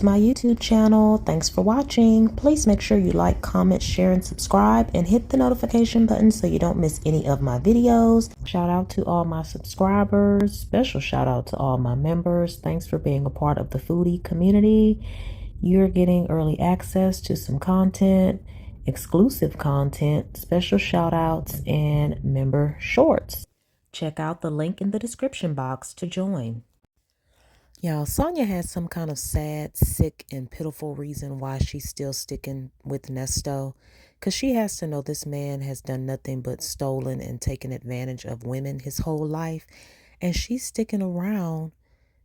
to my YouTube channel. Thanks for watching. Please make sure you like, comment, share, and subscribe, and hit the notification button so you don't miss any of my videos. Shout out to all my subscribers. Special shout out to all my members. Thanks for being a part of the foodie community. You're getting early access to some content, exclusive content, special shout outs, and member shorts. Check out the link in the description box to join. Y'all, Sonya has some kind of sad, sick, and pitiful reason why she's still sticking with Nesto. Because she has to know this man has done nothing but stolen and taken advantage of women his whole life. And she's sticking around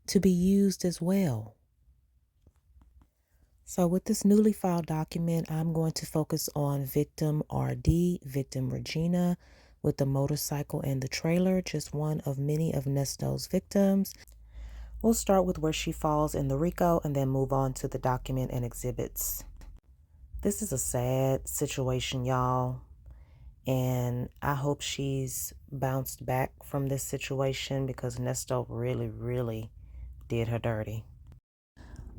to be used as well. So with this newly filed document, I'm going to focus on victim RD, victim Regina, with the motorcycle and the trailer, just one of many of Nesto's victims. We'll start with where she falls in the RICO and then move on to the document and exhibits. This is a sad situation, y'all, and I hope she's bounced back from this situation because Nesto really, really did her dirty.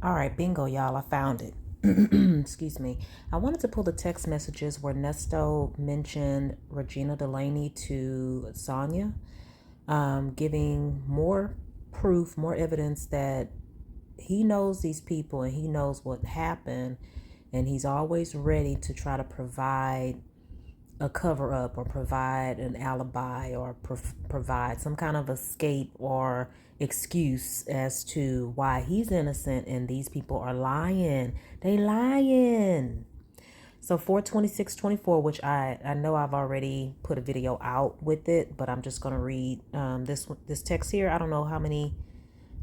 All right, bingo, y'all, I found it. Excuse me. I wanted to pull the text messages where Nesto mentioned Regina Delaney to Sonya, giving more proof, more evidence that he knows these people and he knows what happened, and he's always ready to try to provide a cover up or provide an alibi or provide some kind of escape or excuse as to why he's innocent and these people are lying. They lying. So 42624, which I know I've already put a video out with it, but I'm just going to read this text here. I don't know how many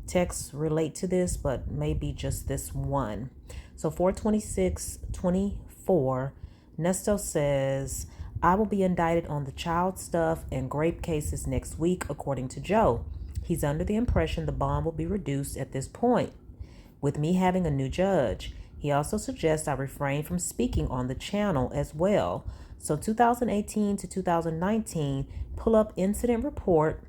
texts relate to this, but maybe just this one. So 42624, Nesto says, I will be indicted on the child stuff and grape cases next week, according to Joe. He's under the impression the bond will be reduced at this point, with me having a new judge. He also suggests I refrain from speaking on the channel as well. So 2018 to 2019, pull up incident report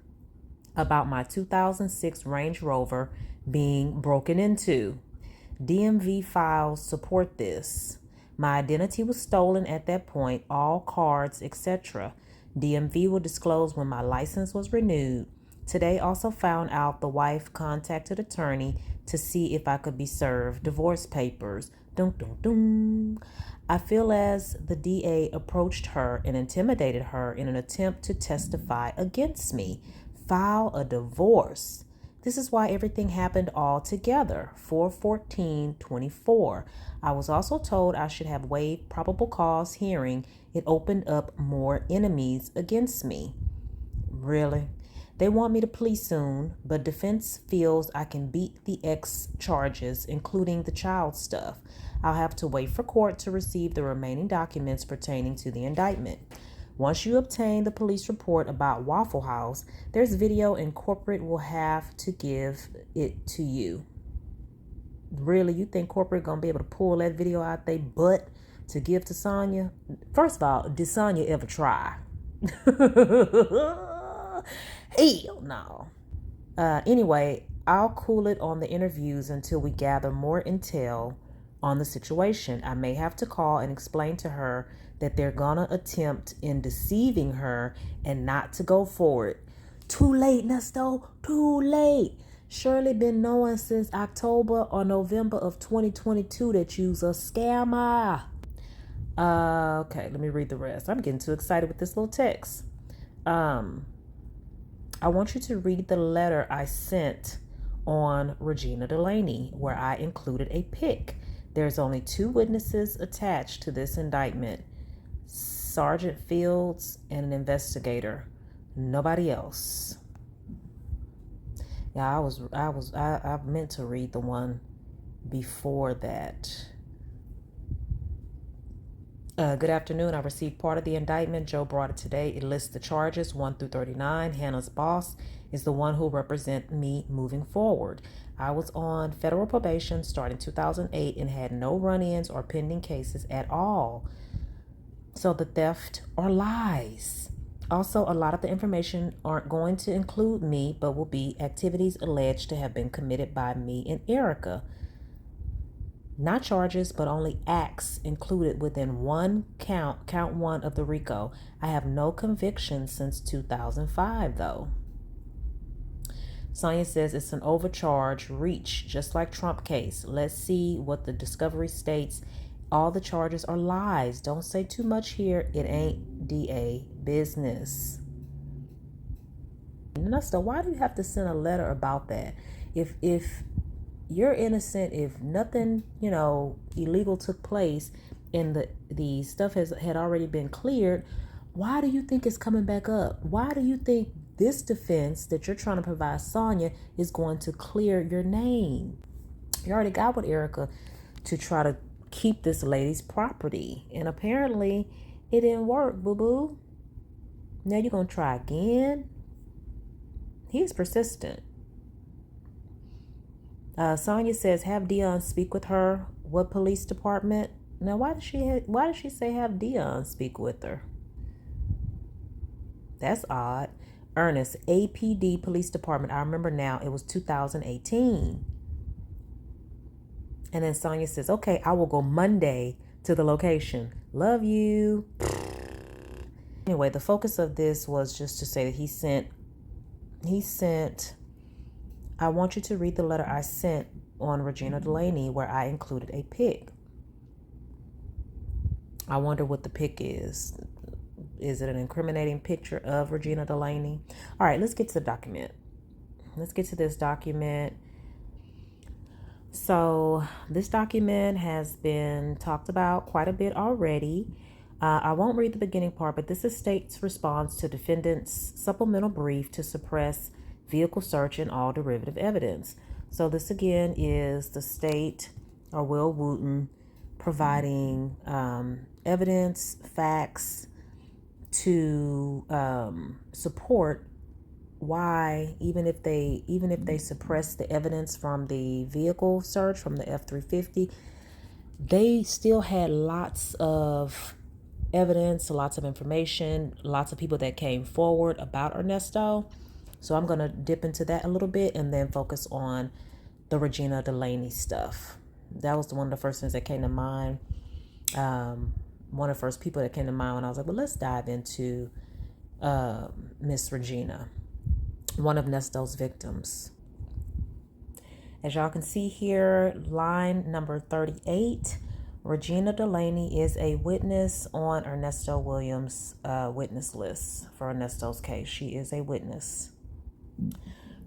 about my 2006 Range Rover being broken into. DMV files support this. My identity was stolen at that point, all cards, etc. DMV will disclose when my license was renewed. Today also found out the wife contacted attorney to see if I could be served divorce papers. Dun, dun, dun. I feel as the DA approached her and intimidated her in an attempt to testify against me. File a divorce. This is why everything happened all together. 4/14/24. I was also told I should have waived probable cause hearing. It opened up more enemies against me. Really? They want me to plea soon, but defense feels I can beat the X charges, including the child stuff. I'll have to wait for court to receive the remaining documents pertaining to the indictment. Once you obtain the police report about Waffle House, there's video and corporate will have to give it to you. Really, you think corporate gonna be able to pull that video out they butt to give to Sonya? First of all, did Sonya ever try? Hell no. Anyway, I'll cool it on the interviews until we gather more intel on the situation. I may have to call and explain to her that they're gonna attempt in deceiving her and not to go for it. Too late, Nesto, too late. Shirley been knowing since October or November of 2022 that you's a scammer. Okay, let me read the rest. I'm getting too excited with this little text. I want you to read the letter I sent on Regina Delaney, where I included a pic. There's only 2 witnesses attached to this indictment, Sergeant Fields and an investigator. Nobody else. Yeah, I meant to read the one before that. Good afternoon. I received part of the indictment. Joe brought it today. It lists the charges 1 through 39. Hannah's boss is the one who will represent me moving forward. I was on federal probation starting 2008 and had no run-ins or pending cases at all. So the theft are lies. Also, a lot of the information aren't going to include me, but will be activities alleged to have been committed by me and Erica. Not charges, but only acts included within one count one of the RICO. I have no convictions since 2005, though. Sonya says it's an overcharge reach, just like Trump case. Let's see what the discovery states. All the charges are lies. Don't say too much here. It ain't DA business. Nesto, why do you have to send a letter about that? If you're innocent, if nothing, illegal took place and the stuff had already been cleared, why do you think it's coming back up? Why do you think this defense that you're trying to provide Sonya is going to clear your name? You already got with Erica to try to keep this lady's property. And apparently it didn't work, boo-boo. Now you're going to try again? He's persistent. Sonya says, have Dion speak with her. What police department? Now, why did she say have Dion speak with her? That's odd. Ernest, APD Police Department. I remember now, it was 2018. And then Sonya says, okay, I will go Monday to the location. Love you. Anyway, the focus of this was just to say that he sent, I want you to read the letter I sent on Regina Delaney where I included a pic. I wonder what the pic is. Is it an incriminating picture of Regina Delaney? All right, let's get to the document. Let's get to this document. So this document has been talked about quite a bit already. I won't read the beginning part, but this is state's response to defendant's supplemental brief to suppress vehicle search and all derivative evidence. So this again is the state, or Will Wooten, providing evidence, facts to support why even if they suppress the evidence from the vehicle search from the F-350, they still had lots of evidence, lots of information, lots of people that came forward about Ernesto. So I'm going to dip into that a little bit and then focus on the Regina Delaney stuff. That was one of the first things that came to mind. One of the first people that came to mind when I was like, well, let's dive into Miss Regina, one of Nesto's victims. As y'all can see here, line number 38, Regina Delaney is a witness on Ernesto Williams' witness list for Ernesto's case. She is a witness.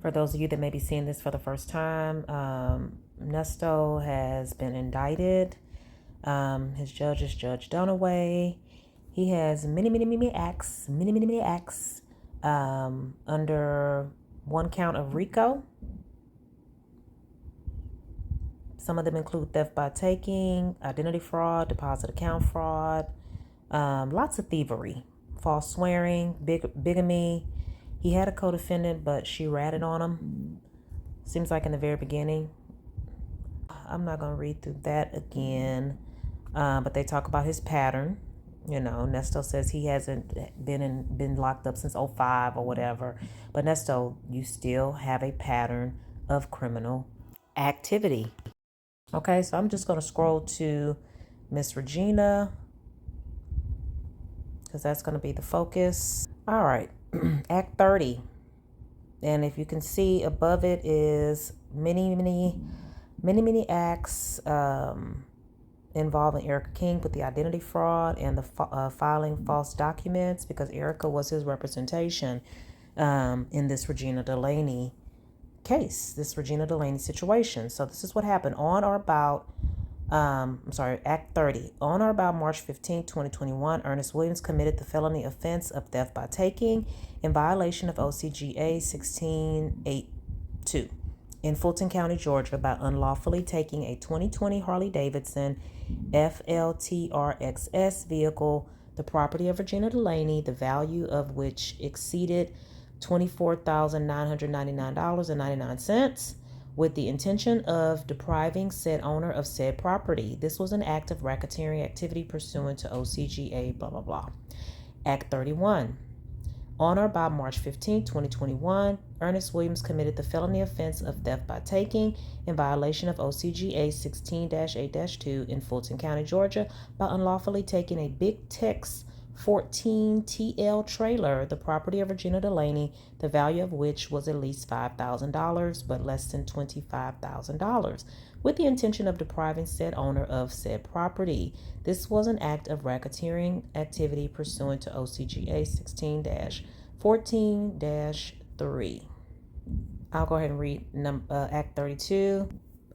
For those of you that may be seeing this for the first time, Nesto has been indicted. His judge is Judge Dunaway. He has many acts under one count of RICO. Some of them include theft by taking, identity fraud, deposit account fraud, lots of thievery, false swearing, bigamy. He had a co-defendant, but she ratted on him. Seems like in the very beginning. I'm not going to read through that again, but they talk about his pattern. Nesto says he hasn't been locked up since 2005 or whatever. But Nesto, you still have a pattern of criminal activity. Okay, so I'm just going to scroll to Miss Regina because that's going to be the focus. All right, Act 30. And if you can see above it is many acts involving Erica King with the identity fraud and the filing false documents, because Erica was his representation in this Regina Delaney case, this Regina Delaney situation. So this is what happened on or about, Act 30. On or about March 15, 2021, Ernest Williams committed the felony offense of theft by taking in violation of OCGA 1682 in Fulton County, Georgia, by unlawfully taking a 2020 Harley-Davidson FLTRXS vehicle, the property of Regina Delaney, the value of which exceeded $24,999.99, with the intention of depriving said owner of said property. This was an act of racketeering activity pursuant to OCGA, blah, blah, blah. Act 31. On or about March 15, 2021, Ernest Williams committed the felony offense of theft by taking in violation of OCGA 16-8-2 in Fulton County, Georgia, by unlawfully taking a Big Tex 14 TL trailer, the property of Regina Delaney, the value of which was at least $5,000 but less than $25,000, with the intention of depriving said owner of said property. This was an act of racketeering activity pursuant to OCGA 16-14-3. I'll go ahead and read Act 32.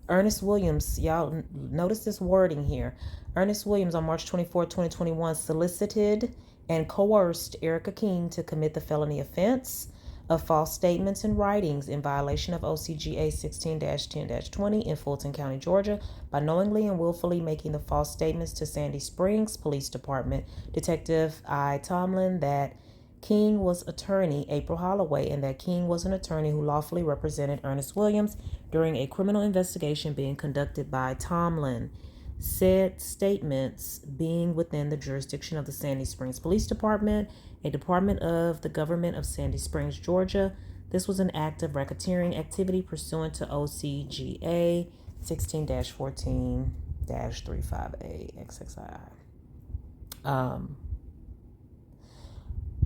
Ernest Williams, y'all notice this wording here. Ernest Williams on March 24, 2021 solicited and coerced Erica King to commit the felony offense of false statements and writings in violation of OCGA 16-10-20 in Fulton County, Georgia, by knowingly and willfully making the false statements to Sandy Springs Police Department Detective I. Tomlin that King was attorney April Holloway and that King was an attorney who lawfully represented Ernest Williams during a criminal investigation being conducted by Tomlin. Said statements being within the jurisdiction of the Sandy Springs Police Department, a department of the government of Sandy Springs, Georgia. This was an act of racketeering activity pursuant to OCGA 16-14-35A XXII.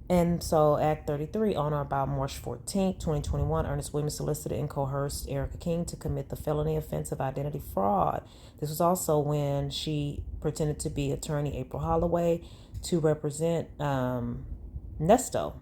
And so Act 33, on or about March 14, 2021, Ernest Williams solicited and coerced Erica King to commit the felony offense of identity fraud. This was also when she pretended to be attorney April Holloway to represent Nesto,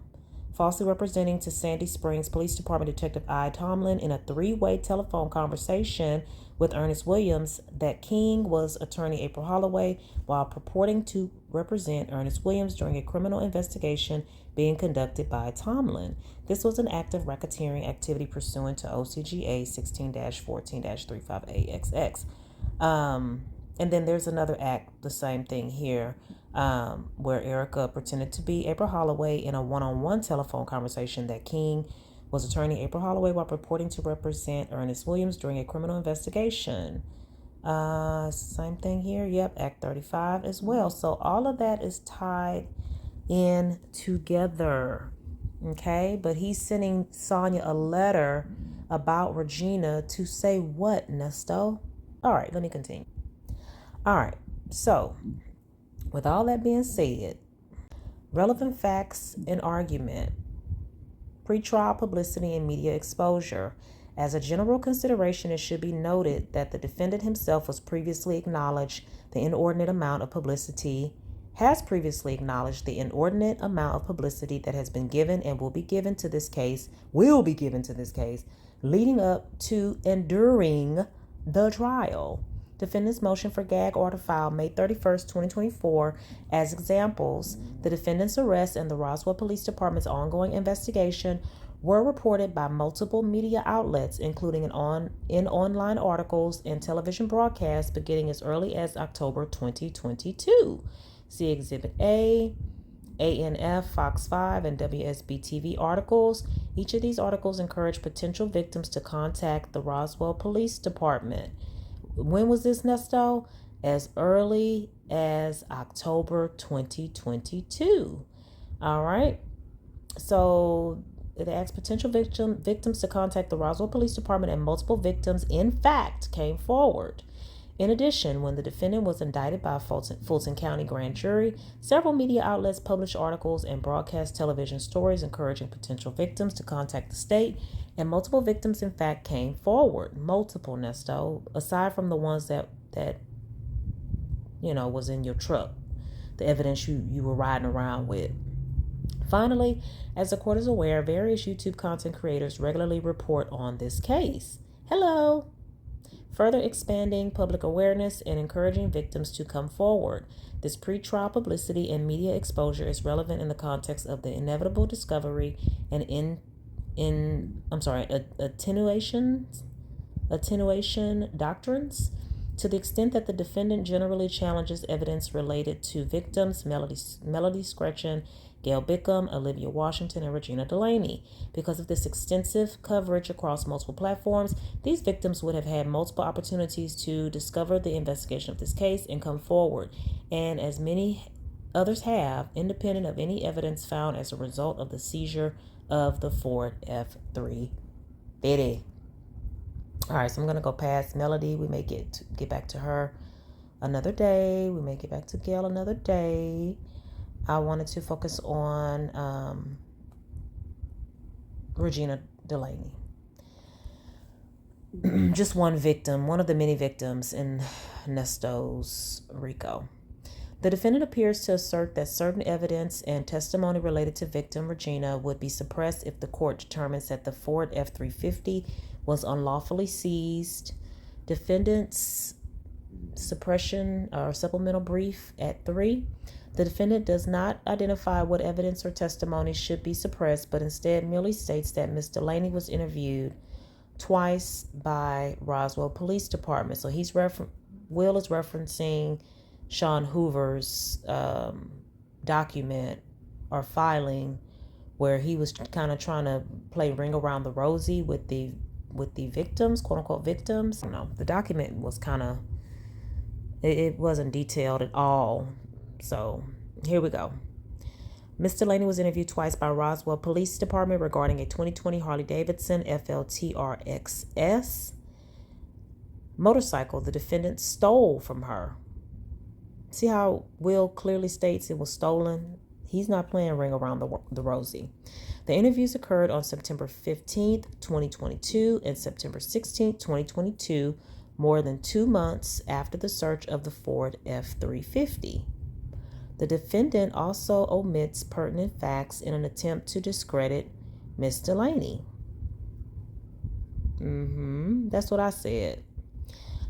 falsely representing to Sandy Springs Police Department Detective I. Tomlin in a three-way telephone conversation with Ernest Williams that King was attorney April Holloway while purporting to represent Ernest Williams during a criminal investigation being conducted by Tomlin. This was an act of racketeering activity pursuant to OCGA 16-14-35AXX. And then there's another act, the same thing here, where Erica pretended to be April Holloway in a one-on-one telephone conversation that King was attorney April Holloway while purporting to represent Ernest Williams during a criminal investigation. Same thing here. Yep, Act 35 as well. So all of that is tied in together. Okay, but he's sending Sonya a letter about Regina to say what, Nesto? All right, let me continue. All right, so with all that being said, relevant facts and argument, pretrial publicity and media exposure. As a general consideration, it should be noted that the defendant himself has previously acknowledged the inordinate amount of publicity that has been given and will be given to this case, leading up to and during the trial. Defendant's motion for gag order filed May 31st, 2024. As examples, the defendant's arrest and the Roswell Police Department's ongoing investigation were reported by multiple media outlets, including in online articles and television broadcasts beginning as early as October 2022. See Exhibit A, ANF, Fox 5, and WSB TV articles. Each of these articles encourage potential victims to contact the Roswell Police Department. When was this, Nesto? As early as October 2022. All right. So it asks potential victims to contact the Roswell Police Department, and multiple victims, in fact, came forward. In addition, when the defendant was indicted by a Fulton County grand jury, several media outlets published articles and broadcast television stories encouraging potential victims to contact the state, and multiple victims, in fact, came forward. Multiple, Nesto, aside from the ones that was in your truck, the evidence you were riding around with. Finally, as the court is aware, various YouTube content creators regularly report on this case. Hello. Further expanding public awareness and encouraging victims to come forward. This pretrial publicity and media exposure is relevant in the context of the inevitable discovery and attenuation doctrines. To the extent that the defendant generally challenges evidence related to victims Melody Scretchen, Gail Bickham, Olivia Washington, and Regina Delaney. Because of this extensive coverage across multiple platforms, these victims would have had multiple opportunities to discover the investigation of this case and come forward. And as many others have, independent of any evidence found as a result of the seizure of the Ford F-350. All right, so I'm going to go past Melody. We may get back to her another day. We may get back to Gail another day. I wanted to focus on Regina Delaney. Just one victim, one of the many victims in Nesto's RICO. The defendant appears to assert that certain evidence and testimony related to victim Regina would be suppressed if the court determines that the Ford F-350 was unlawfully seized. Defendant's suppression or supplemental brief at 3. The defendant does not identify what evidence or testimony should be suppressed, but instead merely states that Ms. Delaney was interviewed twice by Roswell Police Department. So Will is referencing Sean Hoover's document or filing where he was kind of trying to play ring around the rosy with the victims, quote unquote victims. No, the document was kind of, it wasn't detailed at all. So here we go. Ms. Delaney was interviewed twice by Roswell Police Department regarding a 2020 Harley-Davidson FLTRXS motorcycle the defendant stole from her. See how Will clearly states it was stolen? He's not playing ring around the rosy. The interviews occurred on September 15th, 2022 and September 16th, 2022, more than 2 months after the search of the Ford F-350. The defendant also omits pertinent facts in an attempt to discredit Ms. Delaney. That's what I said.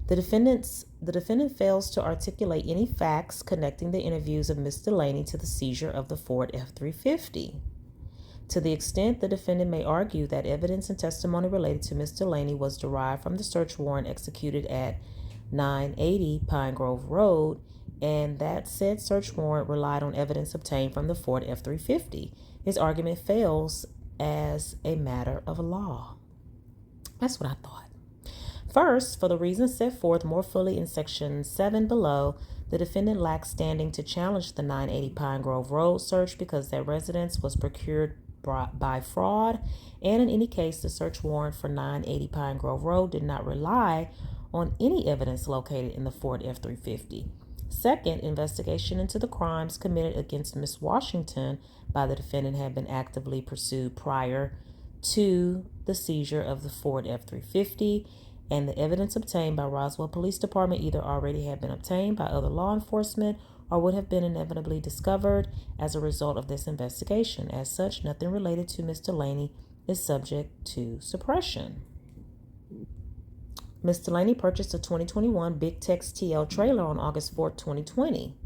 The defendant fails to articulate any facts connecting the interviews of Ms. Delaney to the seizure of the Ford F-350. To the extent the defendant may argue that evidence and testimony related to Ms. Delaney was derived from the search warrant executed at 980 Pine Grove Road, and that said search warrant relied on evidence obtained from the Ford F-350, his argument fails as a matter of law. That's what I thought. First, for the reasons set forth more fully in Section 7 below, the defendant lacks standing to challenge the 980 Pine Grove Road search because that residence was procured by fraud, and in any case, the search warrant for 980 Pine Grove Road did not rely on any evidence located in the Ford F-350. Second, investigation into the crimes committed against Ms. Washington by the defendant had been actively pursued prior to the seizure of the Ford F-350, and the evidence obtained by Roswell Police Department either already had been obtained by other law enforcement or would have been inevitably discovered as a result of this investigation. As such, nothing related to Ms. Delaney is subject to suppression. Ms. Delaney purchased a 2021 Big Tex TL trailer on August 4, 2020.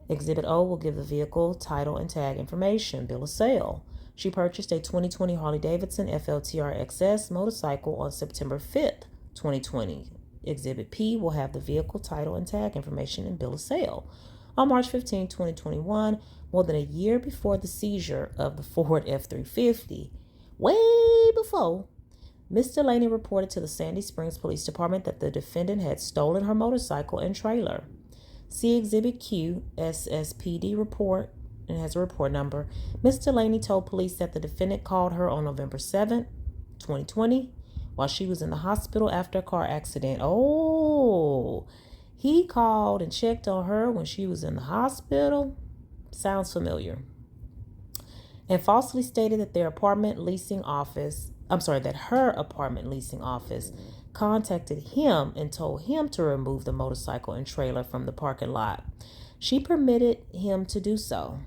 Exhibit O will give the vehicle, title, and tag information. Bill of sale. She purchased a 2020 Harley-Davidson FLTRXS motorcycle on September 5th, 2020. Exhibit P will have the vehicle, title, and tag information and bill of sale. On March 15, 2021, more than a year before the seizure of the Ford F-350, way before, Ms. Delaney reported to the Sandy Springs Police Department that the defendant had stolen her motorcycle and trailer. See Exhibit Q, SSPD report, and has a report number. Ms. Delaney told police that the defendant called her on November 7, 2020, while she was in the hospital after a car accident. Oh, he called and checked on her when she was in the hospital. Sounds familiar. And falsely stated that her apartment leasing office contacted him and told him to remove the motorcycle and trailer from the parking lot. She permitted him to do so.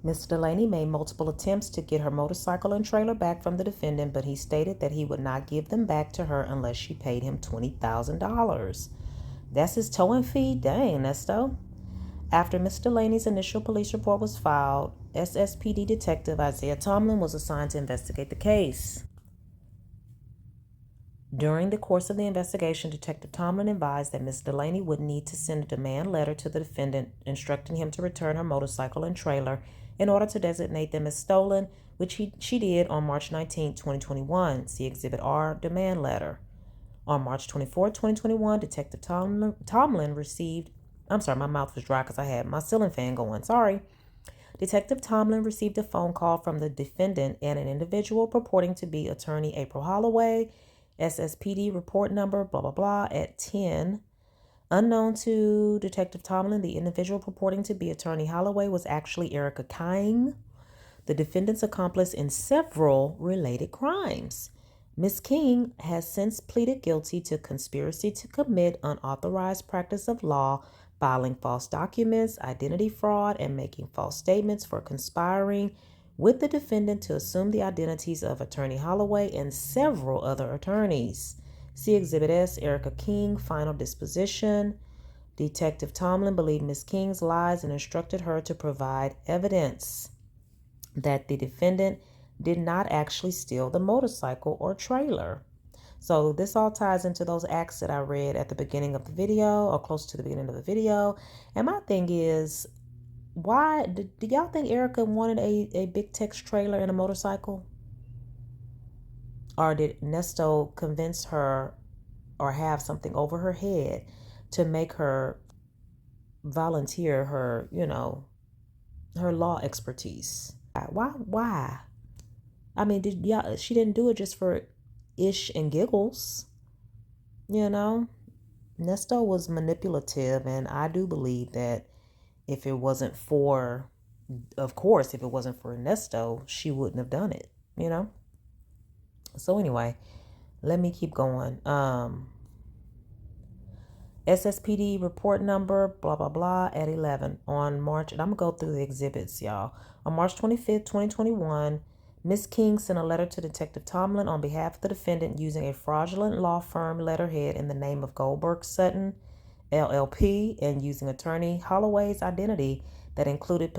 Ms. Delaney made multiple attempts to get her motorcycle and trailer back from the defendant, but he stated that he would not give them back to her unless she paid him $20,000. That's his towing fee? Dang, Nesto. After Ms. Delaney's initial police report was filed, SSPD Detective Isaiah Tomlin was assigned to investigate the case. During the course of the investigation, Detective Tomlin advised that Ms. Delaney would need to send a demand letter to the defendant instructing him to return her motorcycle and trailer in order to designate them as stolen, which she did on March 19, 2021. See Exhibit R, demand letter. On March 24, 2021, Detective Tomlin received I'm sorry, my mouth was dry because I had my ceiling fan going. Sorry. Detective Tomlin received a phone call from the defendant and an individual purporting to be attorney April Holloway, SSPD report number, blah, blah, blah, at 10. Unknown to Detective Tomlin, the individual purporting to be attorney Holloway was actually Erica King, the defendant's accomplice in several related crimes. Ms. King has since pleaded guilty to conspiracy to commit unauthorized practice of law, filing false documents, identity fraud, and making false statements for conspiring with the defendant to assume the identities of Attorney Holloway and several other attorneys. See Exhibit S, Erica King, final disposition. Detective Tomlin believed Ms. King's lies and instructed her to provide evidence that the defendant did not actually steal the motorcycle or trailer. So this all ties into those acts that I read at the beginning of the video or close to the beginning of the video. And my thing is, why do y'all think Erica wanted a big tex trailer and a motorcycle? Or did Nesto convince her or have something over her head to make her volunteer her, her law expertise? Why? I mean, she didn't do it just for ish and giggles. Nesto was manipulative, and I do believe that if it wasn't for Ernesto, she wouldn't have done it, So anyway, let me keep going. SSPD report number, blah, blah, blah, at 11 on March, and I'm going to go through the exhibits, y'all. On March 25th, 2021, Ms. King sent a letter to Detective Tomlin on behalf of the defendant using a fraudulent law firm letterhead in the name of Goldberg Sutton, LLP, and using attorney Holloway's identity that included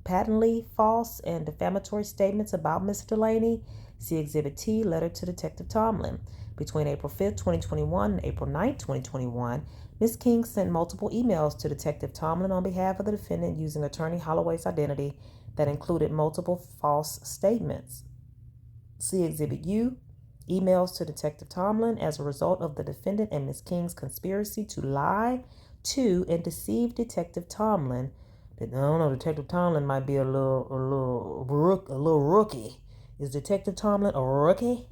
patently false and defamatory statements about Ms. Delaney. See Exhibit T, letter to Detective Tomlin. Between April 5th, 2021 and April 9th, 2021, Ms. King sent multiple emails to Detective Tomlin on behalf of the defendant using attorney Holloway's identity that included multiple false statements. See Exhibit U, emails to Detective Tomlin as a result of the defendant and Ms. King's conspiracy to lie to and deceive Detective Tomlin. I don't know, Detective Tomlin might be a little rookie. Is Detective Tomlin a rookie?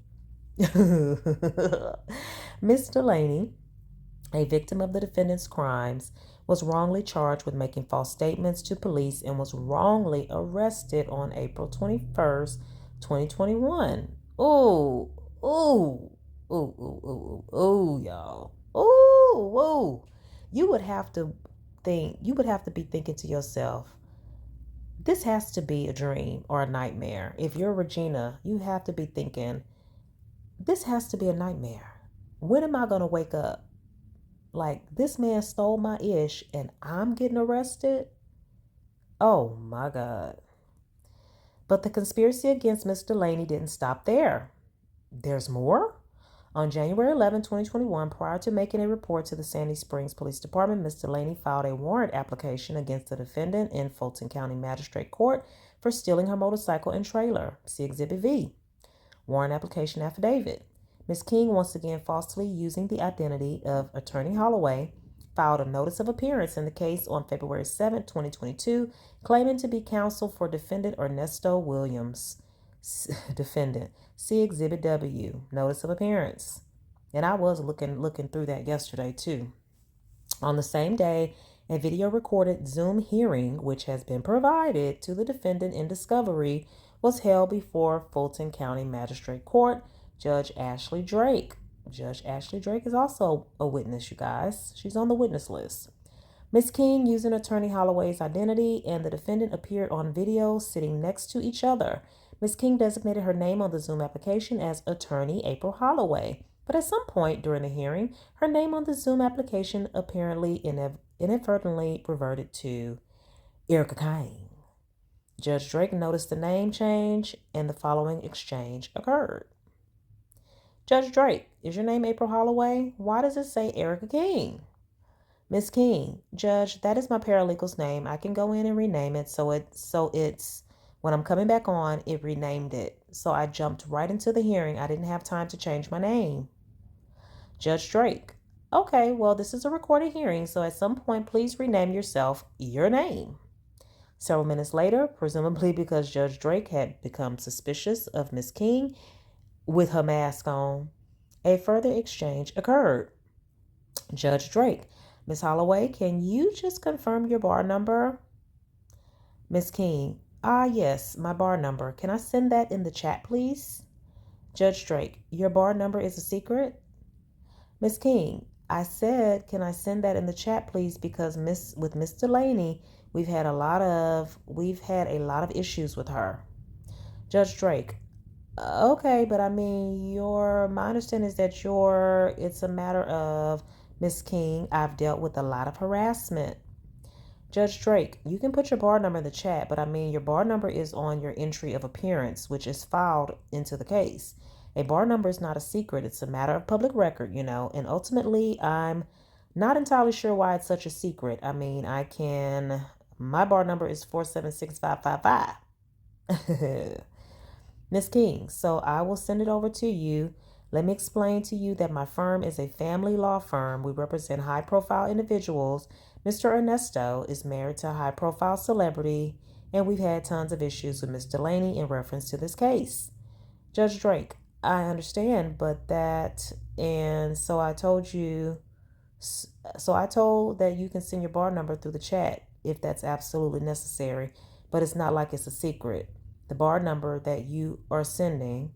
Miss Delaney, a victim of the defendant's crimes, was wrongly charged with making false statements to police and was wrongly arrested on April 21st, 2021. Ooh, y'all. Ooh. You would have to be thinking to yourself, this has to be a dream or a nightmare. If you're Regina, you have to be thinking, this has to be a nightmare. When am I going to wake up? Like, this man stole my ish and I'm getting arrested? Oh my God. But the conspiracy against Miss Delaney didn't stop there. There's more. On January 11, 2021, prior to making a report to the Sandy Springs Police Department, Miss Delaney filed a warrant application against the defendant in Fulton County Magistrate Court for stealing her motorcycle and trailer. See Exhibit V. Warrant application affidavit. Ms. King, once again falsely using the identity of Attorney Holloway, filed a notice of appearance in the case on February 7, 2022, claiming to be counsel for defendant Ernesto Williams. Defendant. See Exhibit W, notice of appearance. And I was looking through that yesterday too. On the same day, a video recorded Zoom hearing, which has been provided to the defendant in discovery, was held before Fulton County Magistrate Court. Judge Ashley Drake. Judge Ashley Drake is also a witness, you guys. She's on the witness list. Ms. King, using Attorney Holloway's identity, and the defendant appeared on video sitting next to each other. Ms. King designated her name on the Zoom application as Attorney April Holloway. But at some point during the hearing, her name on the Zoom application apparently inadvertently reverted to Erica King. Judge Drake noticed the name change, and the following exchange occurred. Judge Drake, is your name April Holloway? Why does it say Erica King? Miss King, Judge, that is my paralegal's name. I can go in and rename it. So it's when I'm coming back on, it renamed it. So I jumped right into the hearing. I didn't have time to change my name. Judge Drake, Okay, well, this is a recorded hearing, so at some point, please rename yourself your name. Several minutes later, presumably because Judge Drake had become suspicious of Miss King with her mask on, a further exchange occurred. Judge Drake, Miss Holloway, can you just confirm your bar number? Miss King, yes, my bar number. Can I send that in the chat, please? Judge Drake, your bar number is a secret? Miss King, I said, can I send that in the chat, please? Because with Miss Delaney, we've had a lot of issues with her. Judge Drake, okay, but I mean, my understanding is that it's a matter of, Miss King, I've dealt with a lot of harassment. Judge Drake, you can put your bar number in the chat, but I mean, your bar number is on your entry of appearance, which is filed into the case. A bar number is not a secret. It's a matter of public record, and ultimately, I'm not entirely sure why it's such a secret. I mean, my bar number is 4765555. Miss King, so I will send it over to you. Let me explain to you that my firm is a family law firm. We represent high-profile individuals. Mr. Ernesto is married to a high-profile celebrity, and we've had tons of issues with Miss Delaney in reference to this case. Judge Drake, I understand, so I told that you can send your bar number through the chat if that's absolutely necessary, but it's not like it's a secret. The bar number that you are sending,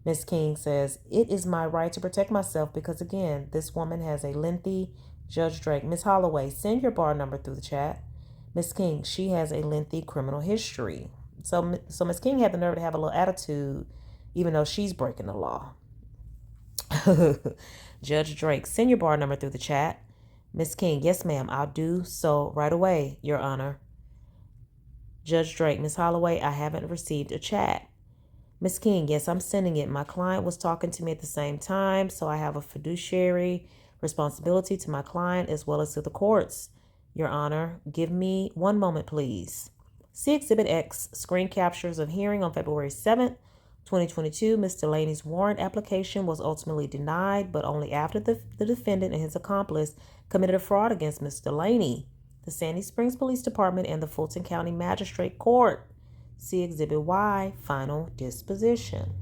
Miss King says, it is my right to protect myself because, again, this woman has a lengthy, Judge Drake, Miss Holloway, send your bar number through the chat. Miss King, she has a lengthy criminal history. So Miss King had the nerve to have a little attitude, even though she's breaking the law. Judge Drake, send your bar number through the chat. Miss King, yes, ma'am, I'll do so right away, Your Honor. Judge Drake, Miss Holloway, I haven't received a chat. Miss King, yes, I'm sending it. My client was talking to me at the same time, so I have a fiduciary responsibility to my client as well as to the courts. Your Honor, give me one moment, please. See Exhibit X, screen captures of hearing on February 7th, 2022. Ms. Delaney's warrant application was ultimately denied, but only after the defendant and his accomplice committed a fraud against Ms. Delaney. The Sandy Springs Police Department and the Fulton County Magistrate Court. See Exhibit Y, final disposition.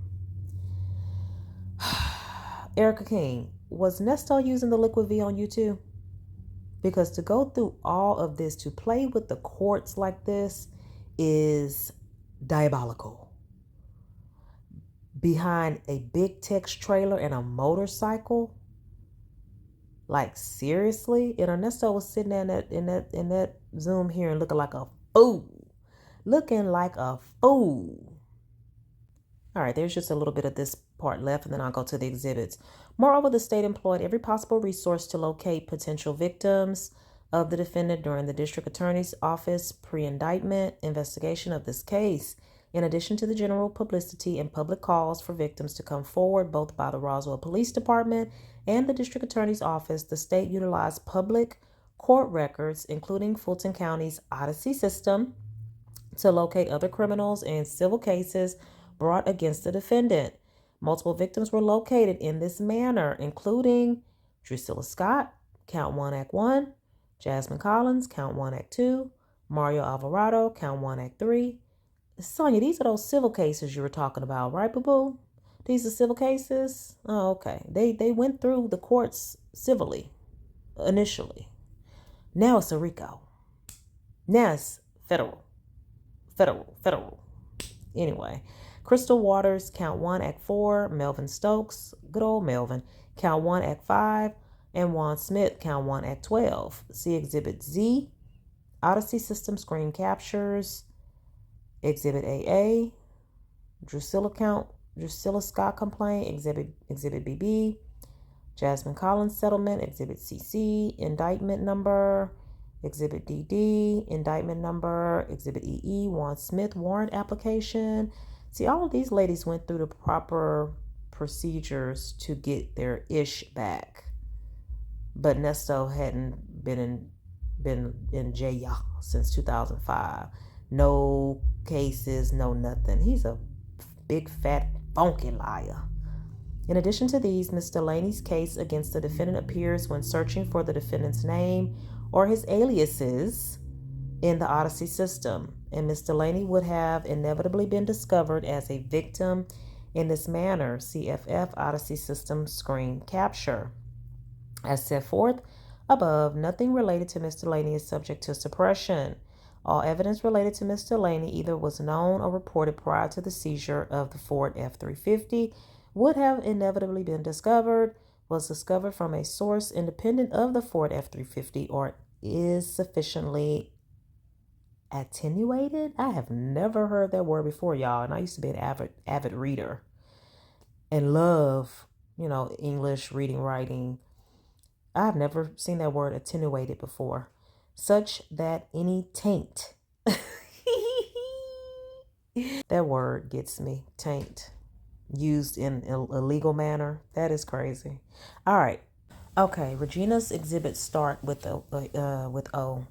Erica King, was Nesto using the Liquid V on you too? Because to go through all of this, to play with the courts like this is diabolical. Behind a big text trailer and a motorcycle? Like, seriously? And Ernesto was sitting there in that Zoom here and looking like a fool. All right, there's just a little bit of this part left, and then I'll go to the exhibits. Moreover, the state employed every possible resource to locate potential victims of the defendant during the district attorney's office pre-indictment investigation of this case. In addition to the general publicity and public calls for victims to come forward, both by the Roswell Police Department and the district attorney's office, the state utilized public court records, including Fulton County's Odyssey system, to locate other criminals and civil cases brought against the defendant. Multiple victims were located in this manner, including Drusilla Scott, Count 1, Act 1, Jasmine Collins, Count 1, Act 2, Mario Alvarado, Count 1, Act 3. Sonya, these are those civil cases you were talking about, right, boo-boo? These are civil cases? Oh, okay. They went through the courts civilly, initially. Now it's a RICO. Now it's federal. Anyway, Crystal Waters, Count 1, Act 4, Melvin Stokes, good old Melvin, Count 1, Act 5, and Juan Smith, Count 1, Act 12. See Exhibit Z, Odyssey System Screen Captures, Exhibit AA, Drusilla Scott Complaint, Exhibit BB, Jasmine Collins Settlement, Exhibit CC, Indictment Number, Exhibit DD, Indictment Number, Exhibit EE, Juan Smith Warrant Application. See, all of these ladies went through the proper procedures to get their ish back. But Nesto hadn't been in jail since 2005. No cases, no nothing. He's a big, fat, funky liar. In addition to these, Ms. Delaney's case against the defendant appears when searching for the defendant's name or his aliases in the Odyssey system, and Ms. Delaney would have inevitably been discovered as a victim in this manner. CFF Odyssey system screen capture. As set forth above, nothing related to Ms. Delaney is subject to suppression. All evidence related to Ms. Delaney either was known or reported prior to the seizure of the Ford F-350 would have inevitably been discovered, was discovered from a source independent of the Ford F-350, or is sufficiently attenuated. I have never heard that word before, y'all, and I used to be an avid reader and love, English reading, writing. I've never seen that word attenuated before, such that any taint. That word gets me, taint, used in a legal manner. That is crazy. All right. Okay, Regina's exhibits start with O,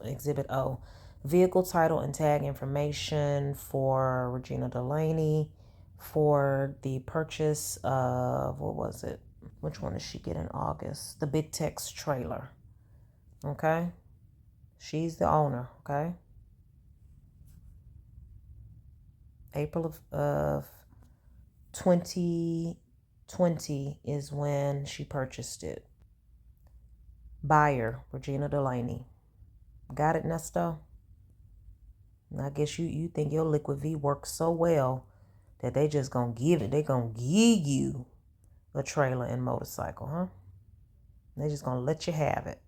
Exhibit O. Vehicle title and tag information for Regina Delaney for the purchase of, what was it? Which one did she get in August? The Big Tex trailer. Okay? She's the owner, okay? April of 2020 is when she purchased it. Buyer, Regina Delaney. Got it, Nesto? I guess you think your Liquid V works so well that they just gonna give it. They gonna give you a trailer and motorcycle, huh? They just gonna let you have it.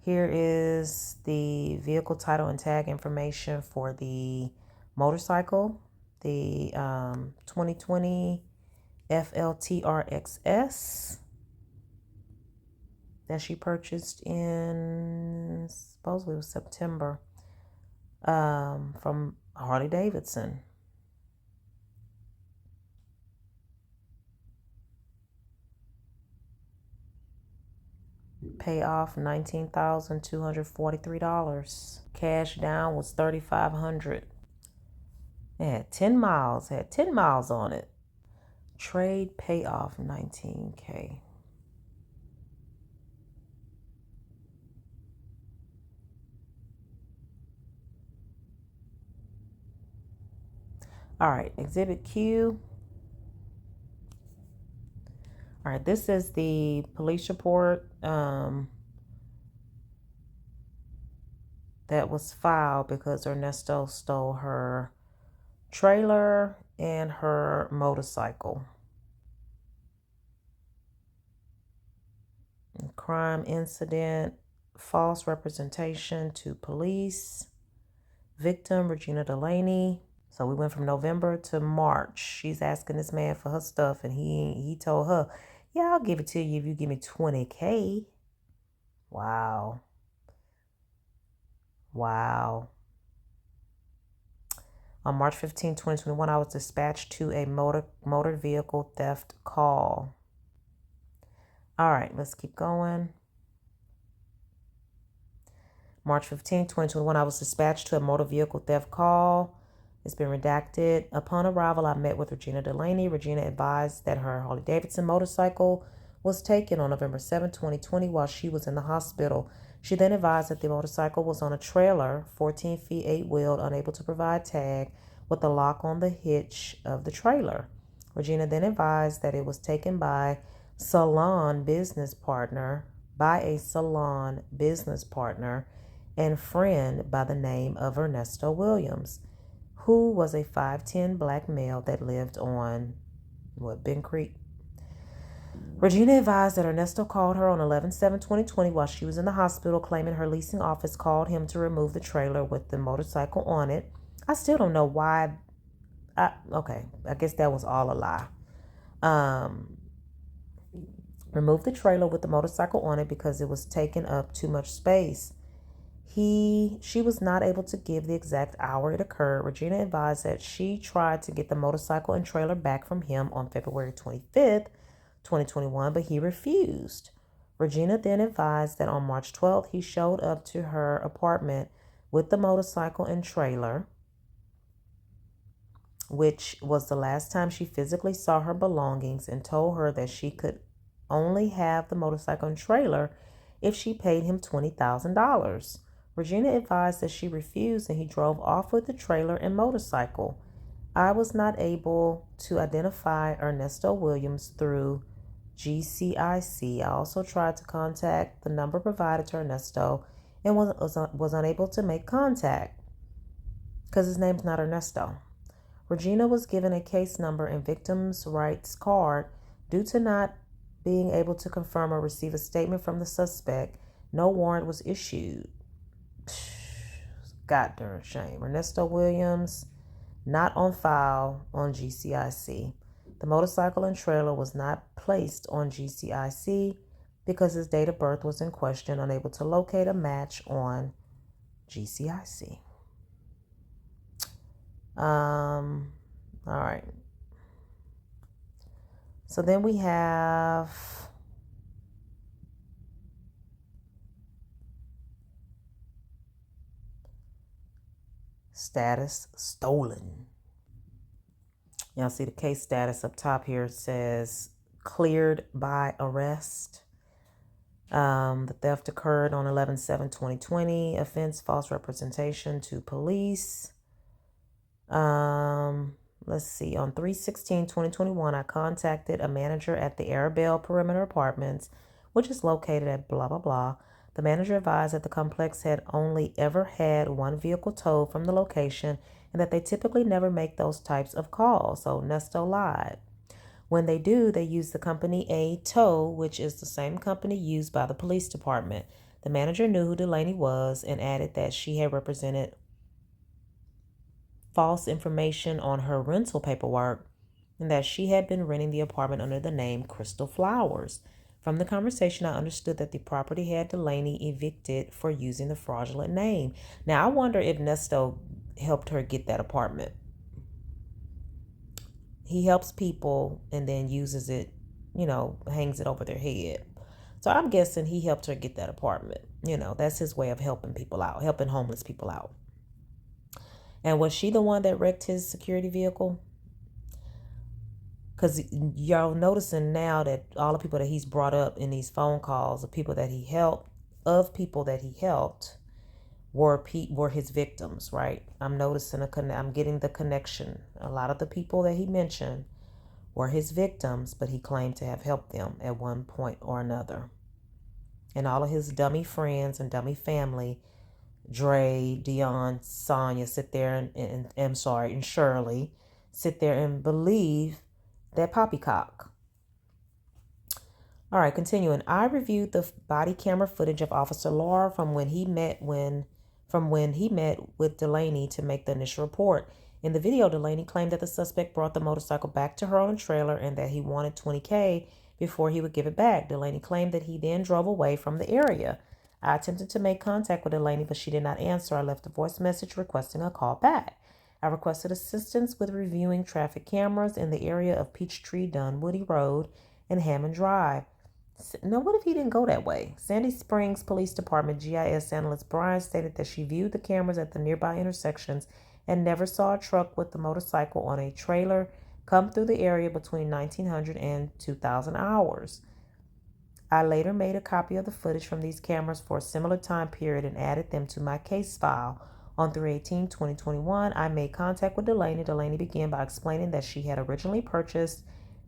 Here is the vehicle title and tag information for the motorcycle, the 2020 FLTRXS that she purchased in, supposedly it was September, from Harley Davidson. Pay off $19,243. Cash down was $3,500. It had 10 miles. Had 10 miles on it. Trade payoff $19K. All right, Exhibit Q. All right, this is the police report that was filed because Ernesto stole her trailer and her motorcycle. Crime incident, false representation to police. Victim, Regina Delaney. So we went from November to March. She's asking this man for her stuff, and he told her, yeah, I'll give it to you if you give me $20K. Wow. On March 15, 2021, I was dispatched to a motor vehicle theft call. All right, let's keep going. March 15, 2021, I was dispatched to a motor vehicle theft call. It's been redacted. Upon arrival, I met with Regina Delaney. Regina advised that her Harley Davidson motorcycle was taken on November 7, 2020, while she was in the hospital. She then advised that the motorcycle was on a trailer, 14 feet 8-wheeled, unable to provide tag, with a lock on the hitch of the trailer. Regina then advised that it was taken by a salon business partner and friend by the name of Ernesto Williams, who was a 5'10" black male that lived on, Ben Creek. Regina advised that Ernesto called her on 11/7/2020 while she was in the hospital, claiming her leasing office called him to remove the trailer with the motorcycle on it. I still don't know why. Okay, I guess that was all a lie. Removed the trailer with the motorcycle on it because it was taking up too much space. She was not able to give the exact hour it occurred. Regina advised that she tried to get the motorcycle and trailer back from him on February 25th, 2021, but he refused. Regina then advised that on March 12th, he showed up to her apartment with the motorcycle and trailer. which was the last time she physically saw her belongings, and told her that she could only have the motorcycle and trailer if she paid him $20,000. Regina advised that she refused, and he drove off with the trailer and motorcycle. I was not able to identify Ernesto Williams through GCIC. I also tried to contact the number provided to Ernesto and was unable to make contact because his name's not Ernesto. Regina was given a case number and victim's rights card. Due to not being able to confirm or receive a statement from the suspect, no warrant was issued. God darn shame. Ernesto Williams, not on file on GCIC. The motorcycle and trailer was not placed on GCIC because his date of birth was in question, unable to locate a match on GCIC. All right. So then we have status stolen. Y'all see the case status up top here. It says cleared by arrest. The theft occurred on 11/7/2020. Offense, false representation to police. Let's see. On 3/16/2021, I contacted a manager at the Arabelle Perimeter Apartments, which is located at blah, blah, blah. The manager advised that the complex had only ever had one vehicle towed from the location and that they typically never make those types of calls. So Nesto lied. When they do, they use the company A Tow, which is the same company used by the police department. The manager knew who Delaney was and added that she had represented false information on her rental paperwork and that she had been renting the apartment under the name Crystal Flowers. From the conversation, I understood that the property had Delaney evicted for using the fraudulent name. Now, I wonder if Nesto helped her get that apartment. He helps people and then uses it, hangs it over their head. So I'm guessing he helped her get that apartment. That's his way of helping people out, helping homeless people out. And was she the one that wrecked his security vehicle? Because y'all noticing now that all the people that he's brought up in these phone calls, people that he helped, were his victims, right? I'm noticing I'm getting the connection. A lot of the people that he mentioned were his victims, but he claimed to have helped them at one point or another. And all of his dummy friends and dummy family, Dre, Dion, Sonya, and Shirley, sit there and believe that poppycock. All right, continuing. I reviewed the body camera footage of Officer Laura from when he met with Delaney to make the initial report. In the video, Delaney claimed that the suspect brought the motorcycle back to her on a trailer and that he wanted $20,000 before he would give it back. Delaney claimed that he then drove away from the area. I attempted to make contact with Delaney, but she did not answer. I left a voice message requesting a call back. I requested assistance with reviewing traffic cameras in the area of Peachtree, Dunwoody Road, and Hammond Drive. Now, what if he didn't go that way? Sandy Springs Police Department GIS analyst Brian stated that she viewed the cameras at the nearby intersections and never saw a truck with the motorcycle on a trailer come through the area between 1900 and 2000 hours. I later made a copy of the footage from these cameras for a similar time period and added them to my case file. On 3/18/2021, I made contact with Delaney. Delaney began by explaining that she had originally purchased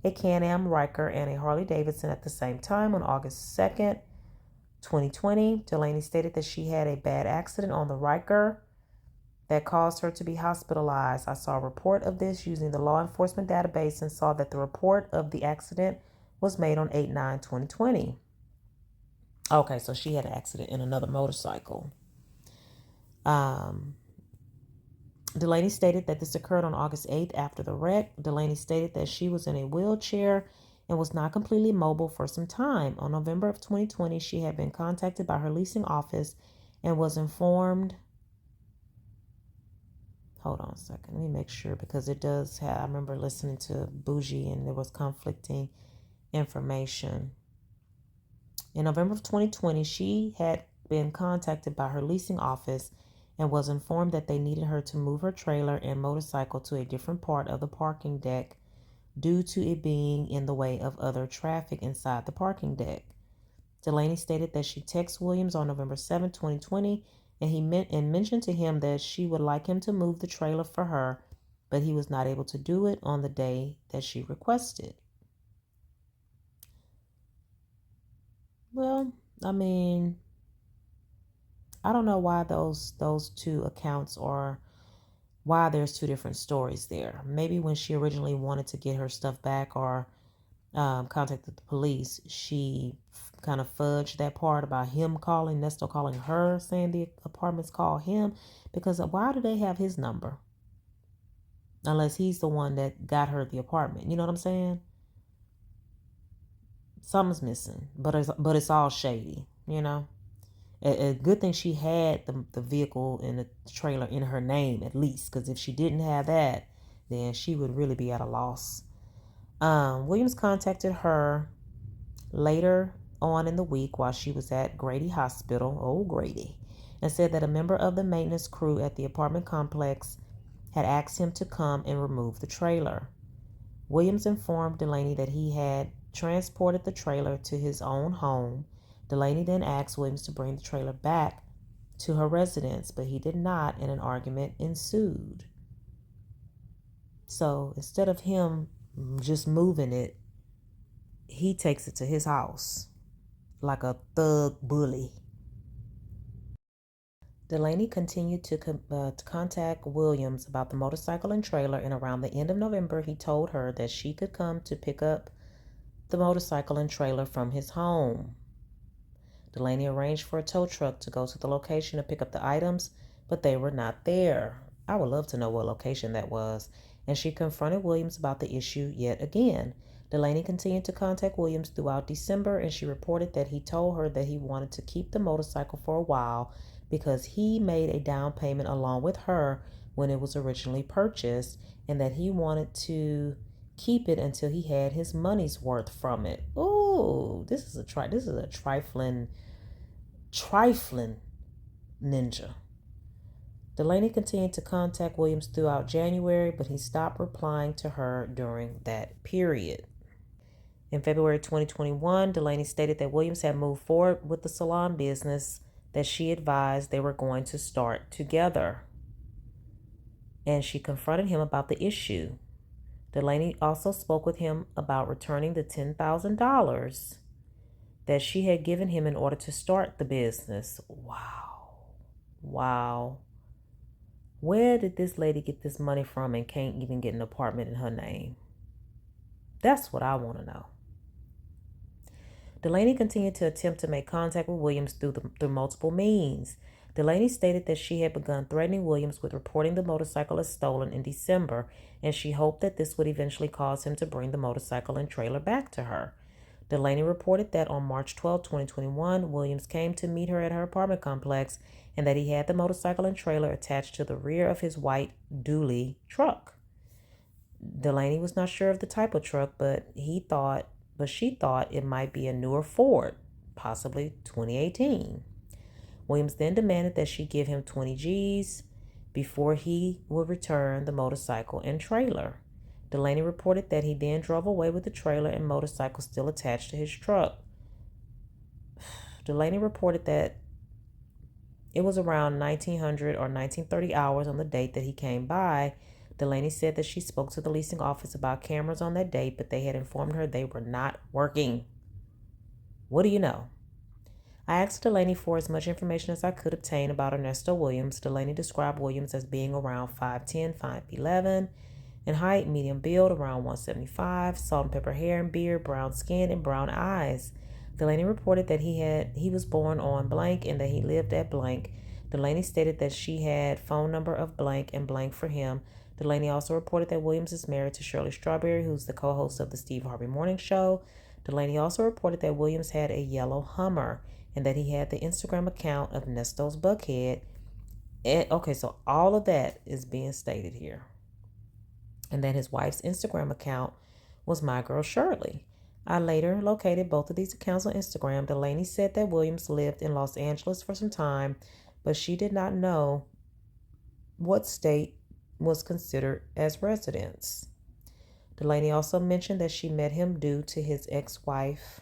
a Can-Am RICO and a Harley-Davidson at the same time. On August 2nd, 2020, Delaney stated that she had a bad accident on the RICO that caused her to be hospitalized. I saw a report of this using the law enforcement database and saw that the report of the accident was made on 8/9/2020. Okay, so she had an accident in another motorcycle. Delaney stated that this occurred on August 8th after the wreck. Delaney stated that she was in a wheelchair and was not completely mobile for some time. On November of 2020, she had been contacted by her leasing office and was informed. Hold on a second. Let me make sure because it does have, I remember listening to Bougie and there was conflicting information. In November of 2020, she had been contacted by her leasing office and was informed that they needed her to move her trailer and motorcycle to a different part of the parking deck due to it being in the way of other traffic inside the parking deck. Delaney stated that she texted Williams on November 7, 2020, and mentioned to him that she would like him to move the trailer for her, but he was not able to do it on the day that she requested. Well, I mean, I don't know why those two accounts are, why there's two different stories there. Maybe when she originally wanted to get her stuff back or contacted the police, she kind of fudged that part about him calling, Nesto calling her, saying the apartments call him, because why do they have his number? Unless he's the one that got her the apartment. You know what I'm saying? Something's missing, but it's all shady, you know? A good thing she had the vehicle and the trailer in her name at least, because if she didn't have that, then she would really be at a loss. Williams contacted her later on in the week while she was at Grady Hospital, old Grady, and said that a member of the maintenance crew at the apartment complex had asked him to come and remove the trailer. Williams informed Delaney that he had transported the trailer to his own home. Delaney then asked Williams to bring the trailer back to her residence, but he did not, and an argument ensued. So instead of him just moving it, he takes it to his house like a thug bully. Delaney continued to contact Williams about the motorcycle and trailer, and around the end of November, he told her that she could come to pick up the motorcycle and trailer from his home. Delaney arranged for a tow truck to go to the location to pick up the items, but they were not there. I would love to know what location that was. And she confronted Williams about the issue yet again. Delaney continued to contact Williams throughout December, and she reported that he told her that he wanted to keep the motorcycle for a while because he made a down payment along with her when it was originally purchased, and that he wanted to keep it until he had his money's worth from it. Ooh, this is a trifling ninja. Delaney continued to contact Williams throughout January, but he stopped replying to her during that period. In February 2021, Delaney stated that Williams had moved forward with the salon business that she advised they were going to start together, and she confronted him about the issue. Delaney also spoke with him about returning the $10,000 that she had given him in order to start the business. Wow. Where did this lady get this money from and can't even get an apartment in her name? That's what I want to know. Delaney continued to attempt to make contact with Williams through multiple means. Delaney stated that she had begun threatening Williams with reporting the motorcycle as stolen in December, and she hoped that this would eventually cause him to bring the motorcycle and trailer back to her. Delaney reported that on March 12, 2021, Williams came to meet her at her apartment complex and that he had the motorcycle and trailer attached to the rear of his white dually truck. Delaney was not sure of the type of truck, but she thought it might be a newer Ford, possibly 2018. Williams then demanded that she give him 20 G's before he would return the motorcycle and trailer. Delaney reported that he then drove away with the trailer and motorcycle still attached to his truck. Delaney reported that it was around 1900 or 1930 hours on the date that he came by. Delaney said that she spoke to the leasing office about cameras on that date, but they had informed her they were not working. What do you know? I asked Delaney for as much information as I could obtain about Ernesto Williams. Delaney described Williams as being around 5'10", 5'11", in height, medium build, around 175, salt and pepper hair and beard, brown skin, and brown eyes. Delaney reported that he was born on blank and that he lived at blank. Delaney stated that she had phone number of blank and blank for him. Delaney also reported that Williams is married to Shirley Strawberry, who's the co-host of the Steve Harvey Morning Show. Delaney also reported that Williams had a yellow Hummer and that he had the Instagram account of Nesto's Buckhead. Okay, so all of that is being stated here. And that his wife's Instagram account was My Girl Shirley. I later located both of these accounts on Instagram. Delaney said that Williams lived in Los Angeles for some time, but she did not know what state was considered as residence. Delaney also mentioned that she met him due to his ex-wife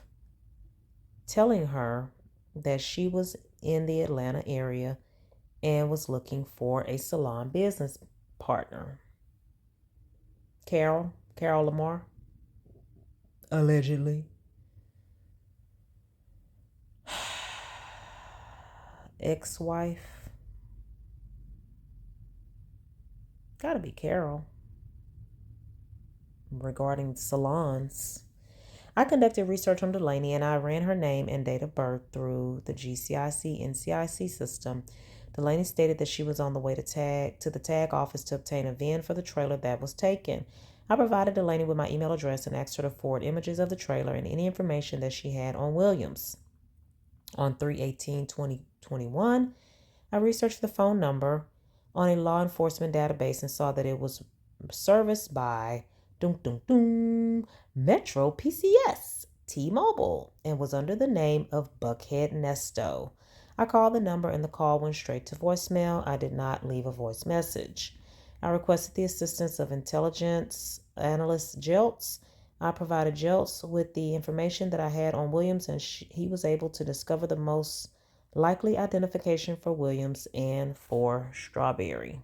telling her that she was in the Atlanta area and was looking for a salon business partner. Carol Lamar, allegedly. Ex-wife. Gotta be Carol. Regarding salons. I conducted research on Delaney and I ran her name and date of birth through the GCIC/NCIC system. Delaney stated that she was on the way to the tag office to obtain a VIN for the trailer that was taken. I provided Delaney with my email address and asked her to forward images of the trailer and any information that she had on Williams. On 3/18/2021, I researched the phone number on a law enforcement database and saw that it was serviced by Metro PCS T-Mobile and was under the name of Buckhead Nesto. I called the number and the call went straight to voicemail. I did not leave a voice message. I requested the assistance of intelligence analyst Jeltz. I provided Jeltz with the information that I had on Williams and he was able to discover the most likely identification for Williams and for Strawberry.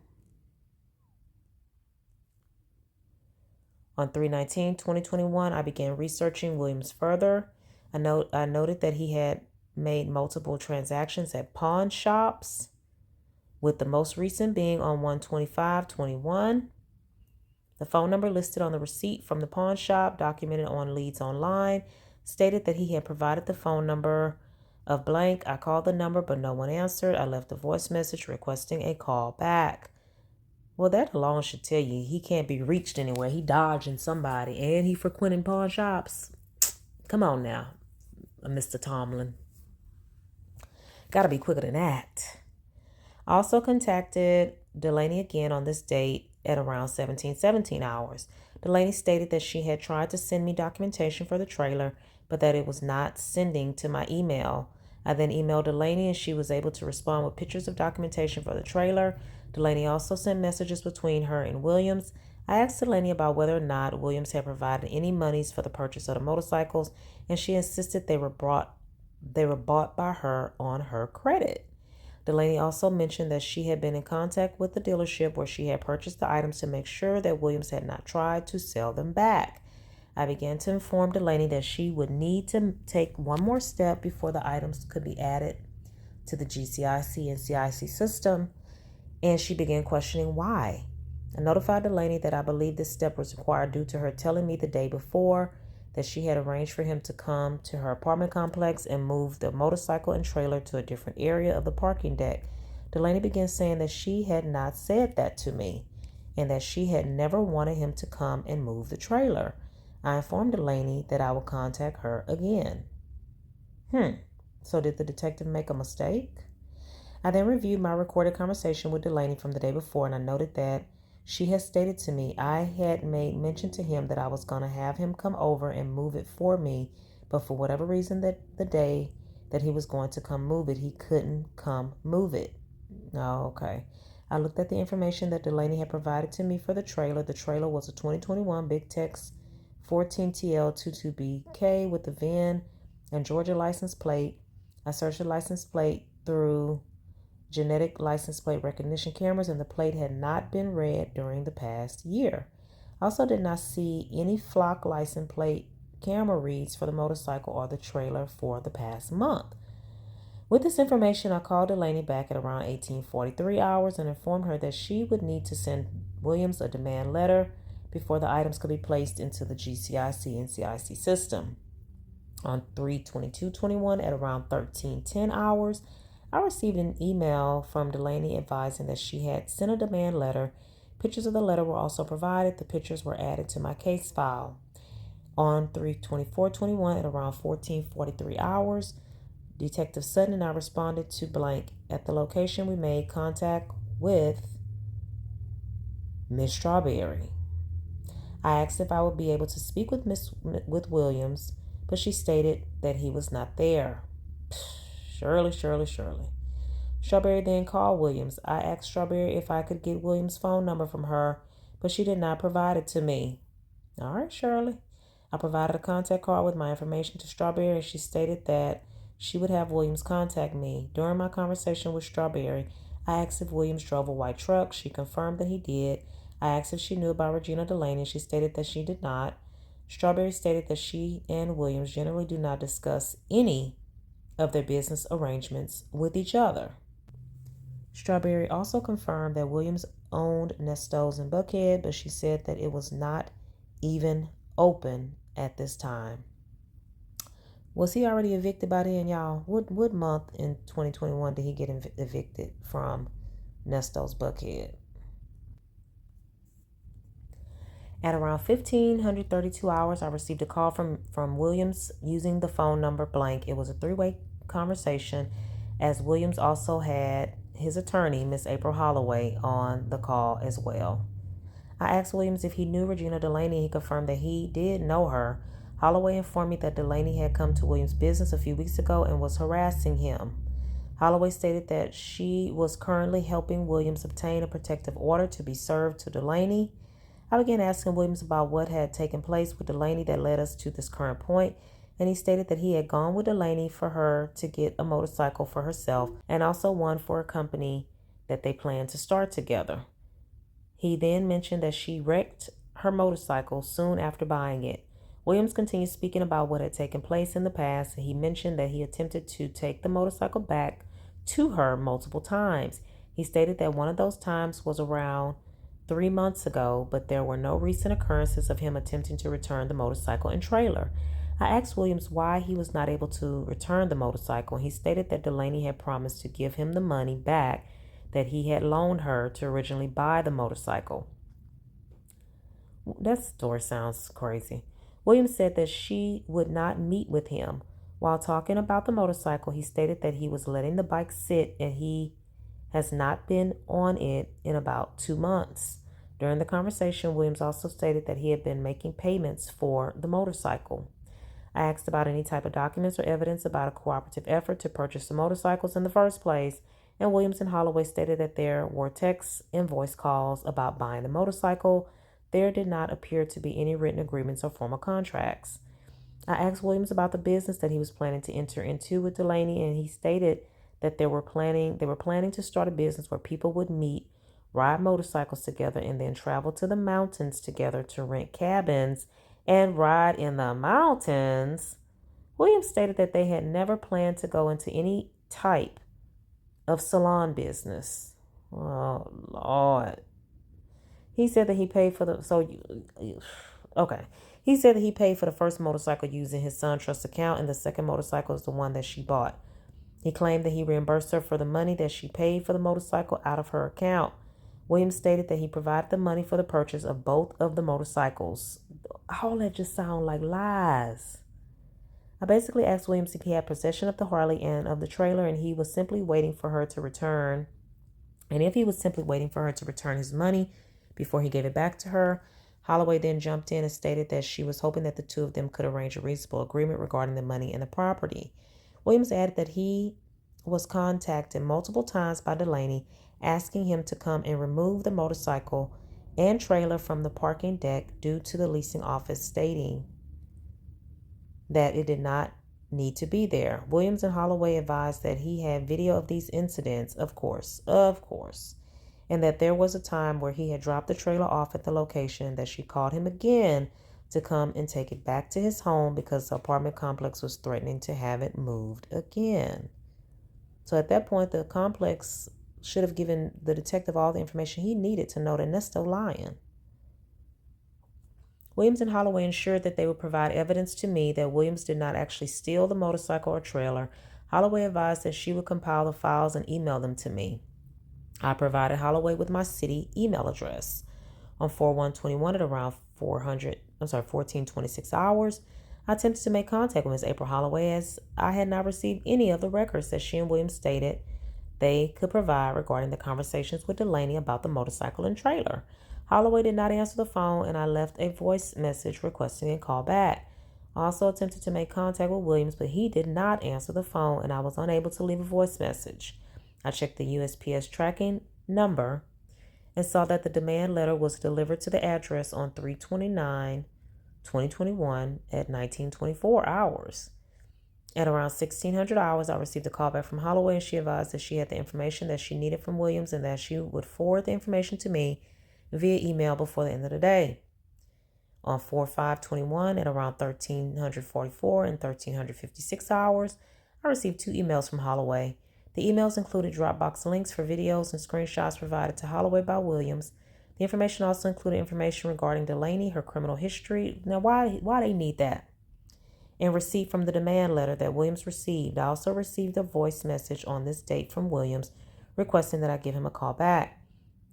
On 3/19/2021, I began researching Williams further. I noted that he had made multiple transactions at pawn shops, with the most recent being on 1/25/21. The phone number listed on the receipt from the pawn shop, documented on Leads Online, stated that he had provided the phone number of blank. I called the number, but no one answered. I left a voice message requesting a call back. Well, that alone should tell you he can't be reached anywhere. He dodging somebody and he frequenting pawn shops. Come on now, Mr. Tomlin. Got to be quicker than that. I also contacted Delaney again on this date at around 17 hours. Delaney stated that she had tried to send me documentation for the trailer, but that it was not sending to my email. I then emailed Delaney and she was able to respond with pictures of documentation for the trailer. Delaney also sent messages between her and Williams. I asked Delaney about whether or not Williams had provided any monies for the purchase of the motorcycles, and she insisted they were bought by her on her credit. Delaney also mentioned that she had been in contact with the dealership where she had purchased the items to make sure that Williams had not tried to sell them back. I began to inform Delaney that she would need to take one more step before the items could be added to the GCIC/NCIC system, and she began questioning why. I notified Delaney that I believed this step was required due to her telling me the day before that she had arranged for him to come to her apartment complex and move the motorcycle and trailer to a different area of the parking deck. Delaney began saying that she had not said that to me and that she had never wanted him to come and move the trailer. I informed Delaney that I would contact her again. So did the detective make a mistake? I then reviewed my recorded conversation with Delaney from the day before, and I noted that she had stated to me I had made mention to him that I was going to have him come over and move it for me, but for whatever reason that the day that he was going to come move it, he couldn't come move it. Oh, okay. I looked at the information that Delaney had provided to me for the trailer. The trailer was a 2021 Big Tex 14TL22BK with the VIN and Georgia license plate. I searched the license plate through genetic license plate recognition cameras, and the plate had not been read during the past year. I also did not see any flock license plate camera reads for the motorcycle or the trailer for the past month. With this information, I called Delaney back at around 18:43 hours and informed her that she would need to send Williams a demand letter before the items could be placed into the GCIC/NCIC system. On 3/22/21 at around 13:10 hours, I received an email from Delaney advising that she had sent a demand letter. Pictures of the letter were also provided. The pictures were added to my case file. On 3/24/21 at around 14:43 hours, Detective Sutton and I responded to blank. At the location, we made contact with Miss Strawberry. I asked if I would be able to speak with with Williams, but she stated that he was not there. Shirley. Strawberry then called Williams. I asked Strawberry if I could get Williams' phone number from her, but she did not provide it to me. All right, Shirley. I provided a contact card with my information to Strawberry, and she stated that she would have Williams contact me. During my conversation with Strawberry, I asked if Williams drove a white truck. She confirmed that he did. I asked if she knew about Regina Delaney. She stated that she did not. Strawberry stated that she and Williams generally do not discuss any of their business arrangements with each other. Strawberry also confirmed that Williams owned Nesto's in Buckhead, but she said that it was not even open at this time. Was he already evicted by then, y'all? What month in 2021 did he get evicted from Nesto's Buckhead? At around 1532 hours, I received a call from Williams using the phone number blank. It was a three-way conversation, as Williams also had his attorney, Miss April Holloway, on the call as well. I asked Williams if he knew Regina Delaney. He confirmed that he did know her. Holloway informed me that Delaney had come to Williams' business a few weeks ago and was harassing him. Holloway stated that she was currently helping Williams obtain a protective order to be served to Delaney. I began asking Williams about what had taken place with Delaney that led us to this current point, and he stated that he had gone with Delaney for her to get a motorcycle for herself and also one for a company that they planned to start together. He then mentioned that she wrecked her motorcycle soon after buying it. Williams continued speaking about what had taken place in the past, and he mentioned that he attempted to take the motorcycle back to her multiple times. He stated that one of those times was around 3 months ago, but there were no recent occurrences of him attempting to return the motorcycle and trailer. I asked Williams why he was not able to return the motorcycle, and he stated that Delaney had promised to give him the money back that he had loaned her to originally buy the motorcycle. That story sounds crazy. Williams said that she would not meet with him. While talking about the motorcycle, he stated that he was letting the bike sit and he has not been on it in about 2 months. During the conversation, Williams also stated that he had been making payments for the motorcycle. I asked about any type of documents or evidence about a cooperative effort to purchase the motorcycles in the first place, and Williams and Holloway stated that there were texts and voice calls about buying the motorcycle. There did not appear to be any written agreements or formal contracts. I asked Williams about the business that he was planning to enter into with Delaney, and he stated that they were planning to start a business where people would meet, ride motorcycles together, and then travel to the mountains together to rent cabins and ride in the mountains. Williams stated that they had never planned to go into any type of salon business. Oh, Lord. He said that he paid for He said that he paid for the first motorcycle using his son's trust account, and the second motorcycle is the one that she bought. He claimed that he reimbursed her for the money that she paid for the motorcycle out of her account. Williams stated that he provided the money for the purchase of both of the motorcycles. All that just sound like lies. I basically asked Williams if he had possession of the Harley and of the trailer, and he was simply waiting for her to return. And if he was simply waiting for her to return his money before he gave it back to her. Holloway then jumped in and stated that she was hoping that the two of them could arrange a reasonable agreement regarding the money and the property. Williams added that he was contacted multiple times by Delaney, asking him to come and remove the motorcycle and trailer from the parking deck due to the leasing office stating that it did not need to be there. Williams and Holloway advised that he had video of these incidents, of course, and that there was a time where he had dropped the trailer off at the location, that she called him again to come and take it back to his home because the apartment complex was threatening to have it moved again. So at that point, the complex should have given the detective all the information he needed to know that Nesto lying. Williams and Holloway ensured that they would provide evidence to me that Williams did not actually steal the motorcycle or trailer. Holloway advised that she would compile the files and email them to me. I provided Holloway with my city email address. On 4/1/21 at around 14:26 hours, I attempted to make contact with Ms. April Holloway as I had not received any of the records that she and Williams stated they could provide regarding the conversations with Delaney about the motorcycle and trailer. Holloway did not answer the phone, and I left a voice message requesting a call back. I also attempted to make contact with Williams, but he did not answer the phone, and I was unable to leave a voice message. I checked the USPS tracking number and saw that the demand letter was delivered to the address on 3/29/2021 at 1924 hours. At around 1600 hours, I received a call back from Holloway, and she advised that she had the information that she needed from Williams and that she would forward the information to me via email before the end of the day. On 4/5/21 at around 1344 and 1356 hours, I received 2 emails from Holloway. The emails included Dropbox links for videos and screenshots provided to Holloway by Williams. The information also included information regarding Delaney, her criminal history. Now, why they need that? And receipt from the demand letter that Williams received. I also received a voice message on this date from Williams requesting that I give him a call back.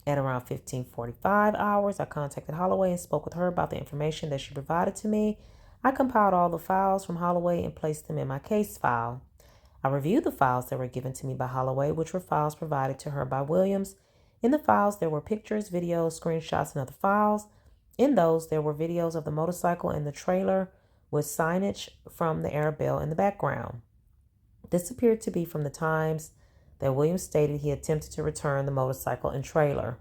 At around 1545 hours, I contacted Holloway and spoke with her about the information that she provided to me. I compiled all the files from Holloway and placed them in my case file. I reviewed the files that were given to me by Holloway, which were files provided to her by Williams. In the files, there were pictures, videos, screenshots, and other files. In those, there were videos of the motorcycle and the trailer with signage from the Arabelle in the background. This appeared to be from the times that Williams stated he attempted to return the motorcycle and trailer.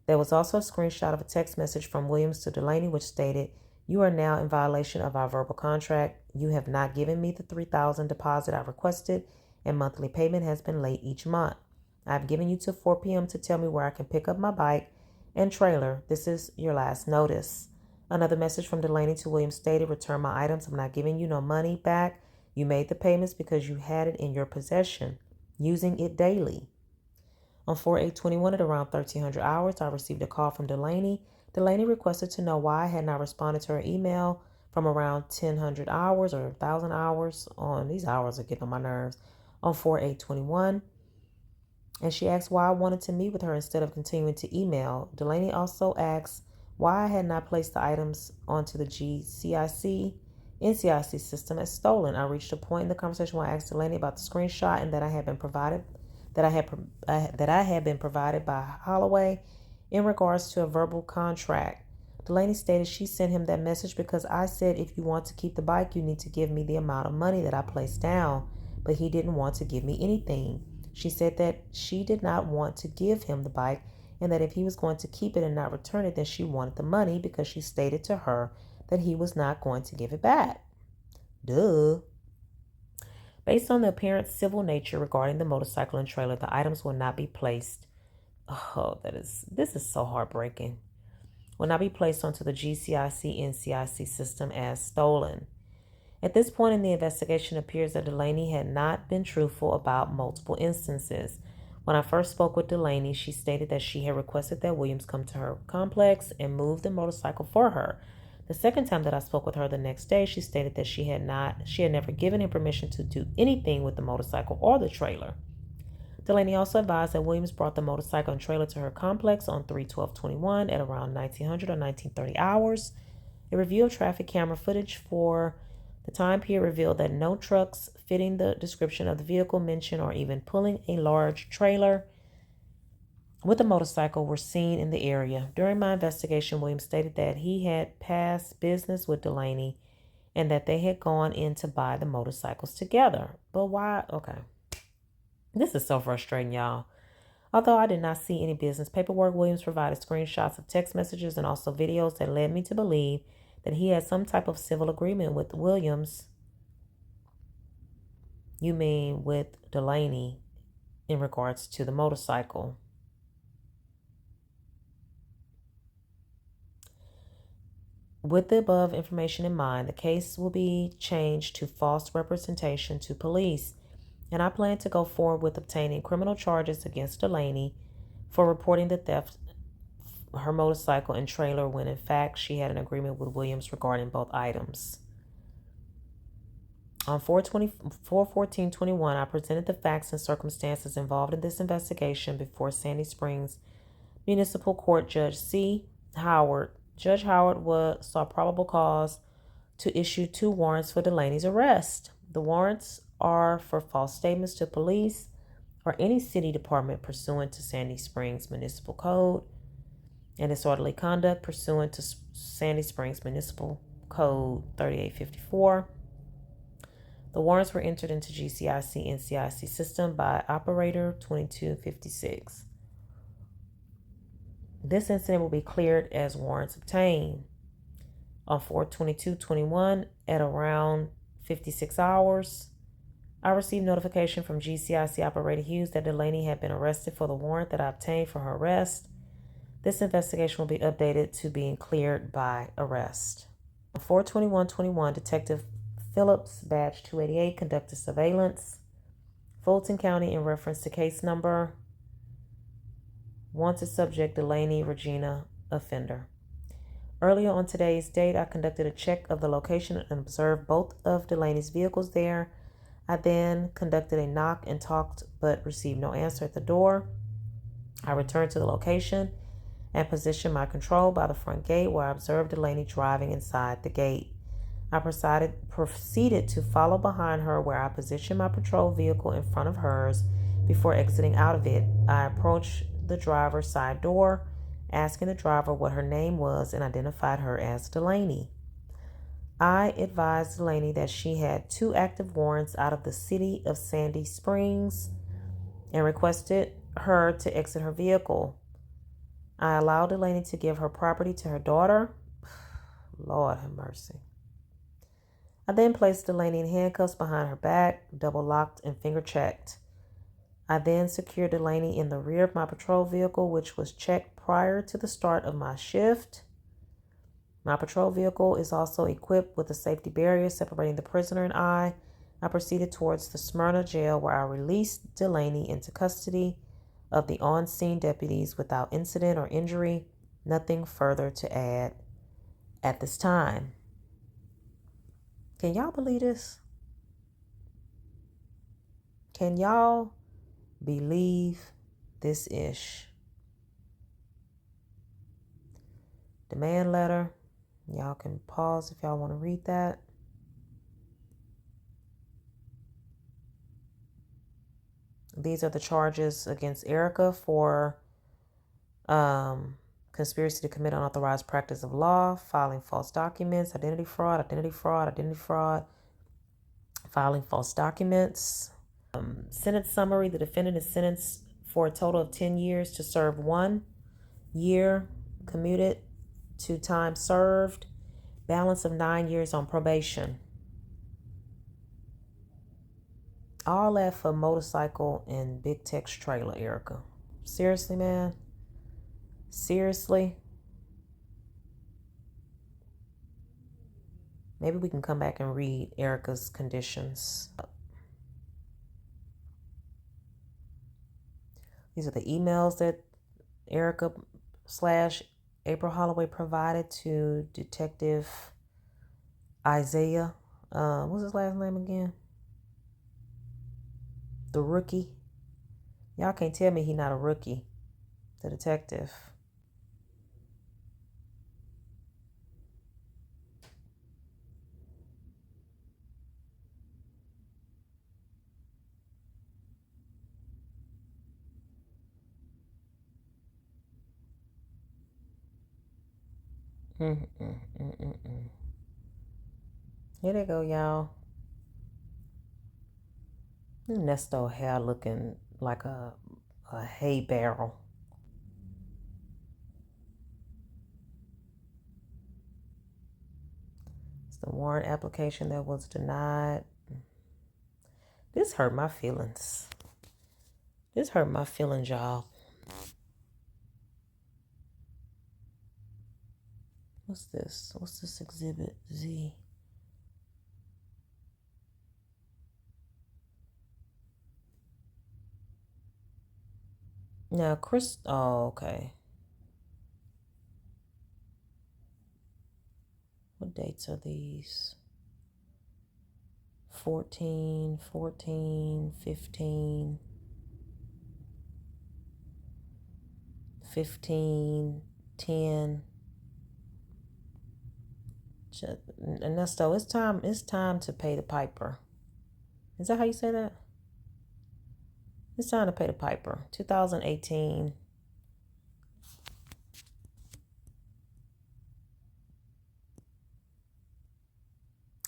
There was also a screenshot of a text message from Williams to Delaney which stated, "You are now in violation of our verbal contract. You have not given me the $3,000 deposit I requested, and monthly payment has been late each month. I have given you till 4 p.m. to tell me where I can pick up my bike and trailer. This is your last notice." Another message from Delaney to Williams stated, "Return my items. I'm not giving you no money back. You made the payments because you had it in your possession, using it daily." On 4/8/21 at around 1300 hours, I received a call from Delaney. Delaney requested to know why I had not responded to her email from around 1000 hours or 1000 hours. These hours are getting on my nerves. On 4/8/21. And she asked why I wanted to meet with her instead of continuing to email. Delaney also asked why I had not placed the items onto the NCIC system as stolen. I reached a point in the conversation where I asked Delaney about the screenshot and that I had been provided by Holloway in regards to a verbal contract. Delaney stated she sent him that message because I said, "If you want to keep the bike, you need to give me the amount of money that I placed down," but he didn't want to give me anything. She said that she did not want to give him the bike and that if he was going to keep it and not return it, then she wanted the money because she stated to her that he was not going to give it back. Duh. Based on the apparent civil nature regarding the motorcycle and trailer, the items will not be placed. This is so heartbreaking. Will not be placed onto the GCIC NCIC system as stolen. At this point in the investigation, it appears that Delaney had not been truthful about multiple instances. When I first spoke with Delaney, she stated that she had requested that Williams come to her complex and move the motorcycle for her. The second time that I spoke with her the next day, she stated that she had never given him permission to do anything with the motorcycle or the trailer. Delaney also advised that Williams brought the motorcycle and trailer to her complex on 3/12/21 at around 1900 or 1930 hours. A review of traffic camera footage for the time period revealed that no trucks fitting the description of the vehicle mentioned or even pulling a large trailer with a motorcycle were seen in the area. During my investigation, Williams stated that he had past business with Delaney and that they had gone in to buy the motorcycles together. But why? Okay. This is so frustrating, y'all. Although I did not see any business paperwork, Williams provided screenshots of text messages and also videos that led me to believe that he had some type of civil agreement with Williams. You mean with Delaney in regards to the motorcycle. With the above information in mind, the case will be changed to false representation to police, and I plan to go forward with obtaining criminal charges against Delaney for reporting the theft of her motorcycle and trailer when in fact she had an agreement with Williams regarding both items. On 4/14/21, I presented the facts and circumstances involved in this investigation before Sandy Springs Municipal Court Judge C. Howard. Judge Howard saw probable cause to issue 2 warrants for Delaney's arrest. The warrants are for false statements to police or any city department pursuant to Sandy Springs Municipal Code and disorderly conduct pursuant to Sandy Springs Municipal Code 3854. The warrants were entered into GCIC NCIC system by operator 2256. This incident will be cleared as warrants obtained. On 4/22/21 at around 56 hours, I received notification from GCIC Operator Hughes that Delaney had been arrested for the warrant that I obtained for her arrest. This investigation will be updated to being cleared by arrest. On 4/21/21, Detective Phillips, Badge 288, conducted surveillance, Fulton County, in reference to case number wanted subject Delaney Regina, offender. Earlier on today's date, I conducted a check of the location and observed both of Delaney's vehicles there. I then conducted a knock and talked but received no answer at the door. I returned to the location and positioned my control by the front gate where I observed Delaney driving inside the gate. I proceeded to follow behind her where I positioned my patrol vehicle in front of hers before exiting out of it. I approached the driver's side door, asking the driver what her name was, and identified her as Delaney. I advised Delaney that she had 2 active warrants out of the city of Sandy Springs and requested her to exit her vehicle. I allowed Delaney to give her property to her daughter. Lord have mercy. I then placed Delaney in handcuffs behind her back, double locked and finger checked. I then secured Delaney in the rear of my patrol vehicle, which was checked prior to the start of my shift. My patrol vehicle is also equipped with a safety barrier separating the prisoner and I. I proceeded towards the Smyrna jail where I released Delaney into custody of the on-scene deputies without incident or injury. Nothing further to add at this time. Can y'all believe this? Can y'all believe this ish? Demand letter. Y'all can pause if y'all want to read that. These are the charges against Erica for conspiracy to commit unauthorized practice of law, filing false documents, identity fraud, filing false documents. Sentence summary. The defendant is sentenced for a total of 10 years to serve 1 year commuted to time served, balance of 9 years on probation. All that for motorcycle and big text trailer, Erica. Seriously, man? Seriously? Maybe we can come back and read Erica's conditions. These are the emails that Erica / April Holloway provided to Detective Isaiah. What's his last name again? The rookie. Y'all can't tell me he's not a rookie. The detective. Here they go, y'all. Nesto hair looking like a hay barrel. It's the warrant application that was denied. This hurt my feelings. Y'all. What's this? What's this exhibit Z? Now, Chris, oh, okay. What dates are these? 14, 15, 10. Ernesto, it's time to pay the piper. Is that how you say that? It's time to pay the piper. 2018.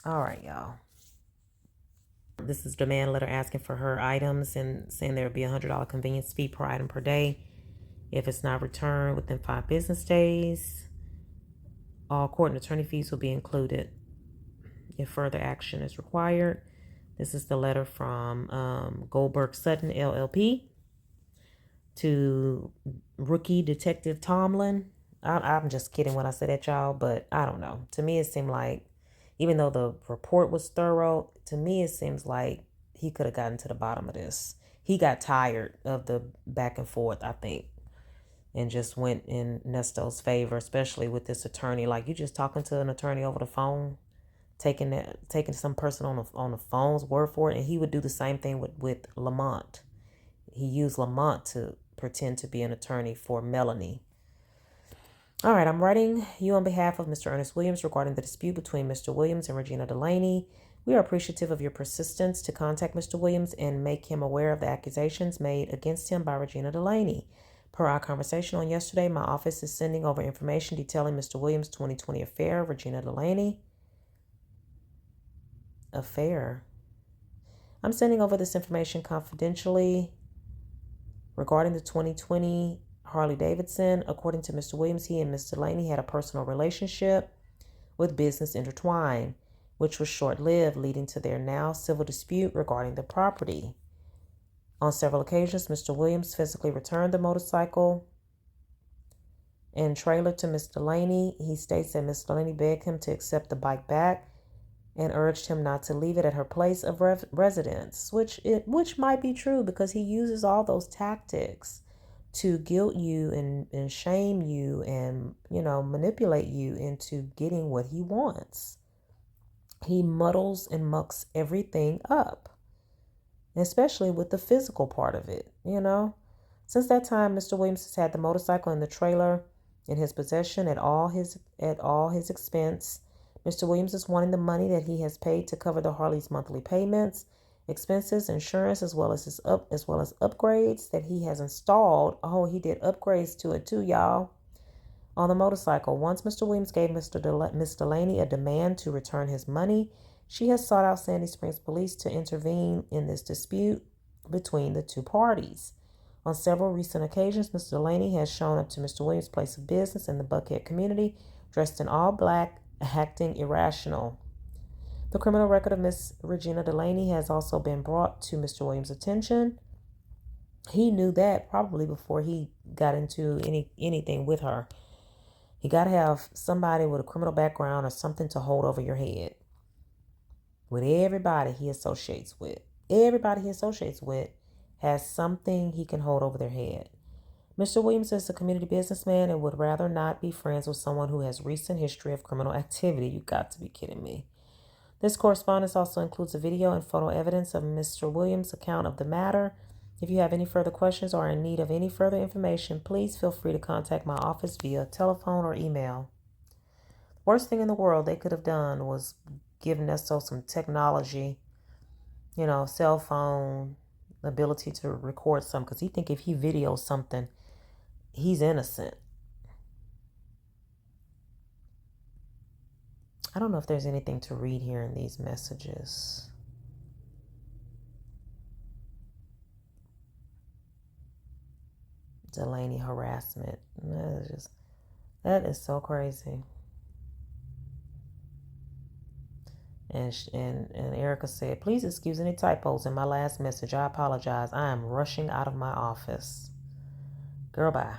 All right, y'all. This is demand letter asking for her items and saying there would be a $100 convenience fee per item per day if it's not returned within 5 business days. All court and attorney fees will be included if further action is required. This is the letter from Goldberg Sutton LLP to rookie detective Tomlin. I'm just kidding when I say that, y'all, but I don't know. To me, it seemed like, even though the report was thorough, to me, it seems like he could have gotten to the bottom of this. He got tired of the back and forth, I think, and just went in Nesto's favor, especially with this attorney. Like, you just talking to an attorney over the phone, taking some person on the phone's word for it, and he would do the same thing with Lamont. He used Lamont to pretend to be an attorney for Melanie. All right, I'm writing you on behalf of Mr. Ernest Williams regarding the dispute between Mr. Williams and Regina Delaney. We are appreciative of your persistence to contact Mr. Williams and make him aware of the accusations made against him by Regina Delaney. Per our conversation on yesterday, my office is sending over information detailing Mr. Williams' 2020 affair, Regina Delaney. Affair. I'm sending over this information confidentially regarding the 2020 Harley Davidson. According to Mr. Williams, he and Ms. Delaney had a personal relationship with business intertwined, which was short-lived, leading to their now civil dispute regarding the property. On several occasions, Mr. Williams physically returned the motorcycle and trailer to Ms. Delaney. He states that Ms. Delaney begged him to accept the bike back and urged him not to leave it at her place of residence, which might be true, because he uses all those tactics to guilt you and shame you and, manipulate you into getting what he wants. He muddles and mucks everything up, especially with the physical part of it, Since that time, Mr. Williams has had the motorcycle and the trailer in his possession at all his expense. Mr. Williams is wanting the money that he has paid to cover the Harley's monthly payments, expenses, insurance, as well as upgrades that he has installed. Oh, he did upgrades to it too, y'all, on the motorcycle. Once Mr. Williams gave Miss Delaney a demand to return his money, she has sought out Sandy Springs Police to intervene in this dispute between the two parties. On several recent occasions, Mr. Delaney has shown up to Mr. Williams' place of business in the Buckhead community, dressed in all black, acting irrational. The criminal record of Miss Regina Delaney has also been brought to Mr. Williams' attention. He knew that probably before he got into anything with her. You got to have somebody with a criminal background or something to hold over your head. With everybody he associates with. Everybody he associates with has something he can hold over their head. Mr. Williams is a community businessman and would rather not be friends with someone who has recent history of criminal activity. You got to be kidding me. This correspondence also includes a video and photo evidence of Mr. Williams' account of the matter. If you have any further questions or are in need of any further information, please feel free to contact my office via telephone or email. The worst thing in the world they could have done was give Nesto some technology, cell phone, ability to record something, because he think if he videos something, he's innocent. I don't know if there's anything to read here in these messages. Delaney harassment. That is so crazy. And Erica said, please excuse any typos in my last message. I apologize. I am rushing out of my office. Girl, bye.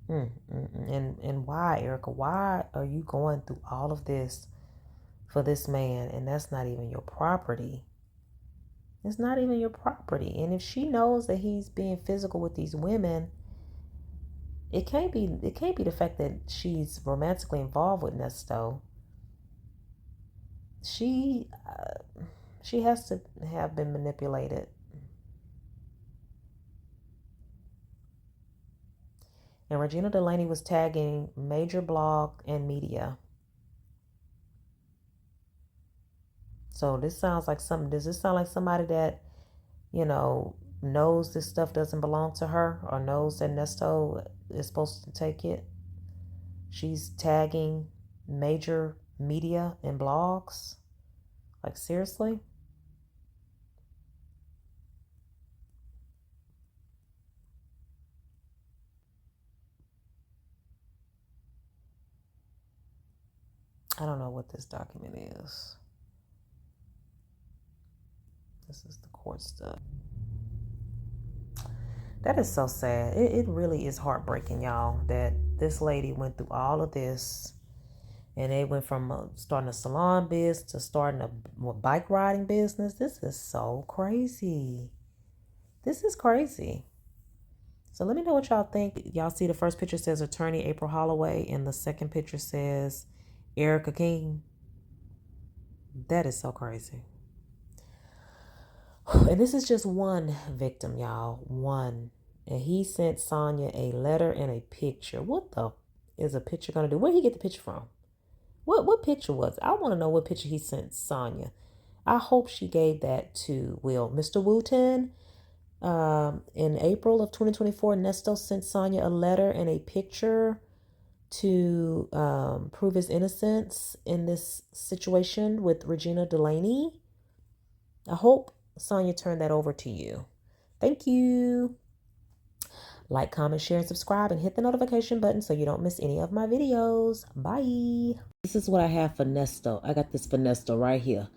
And why, Erica? Why are you going through all of this for this man? And that's not even your property. It's not even your property. And if she knows that he's being physical with these women, it can't be the fact that she's romantically involved with Nesto. She has to have been manipulated. And Regina Delaney was tagging major blog and media. So does this sound like somebody that, knows this stuff doesn't belong to her, or knows that Nesto is supposed to take it? She's tagging major media and blogs. Like, seriously? I don't know what this document is. This is the court stuff. That is so sad. It really is heartbreaking, y'all, that this lady went through all of this. And they went from starting a salon business to starting a bike riding business. This is so crazy. This is crazy. So let me know what y'all think. Y'all see the first picture says attorney April Holloway, and the second picture says Erica King. That is so crazy. And this is just one victim, y'all. One. And he sent Sonya a letter and a picture. What the is a picture going to do? Where did he get the picture from? What picture was it? I want to know what picture he sent Sonya. I hope she gave that to Mr. Wooten. In April of 2024, Nesto sent Sonya a letter and a picture to prove his innocence in this situation with Regina Delaney. I hope Sonya turned that over to you. Thank you. Like, comment, share, and subscribe, and hit the notification button so you don't miss any of my videos. Bye. This is what I have for Nesto. I got this for Nesto right here.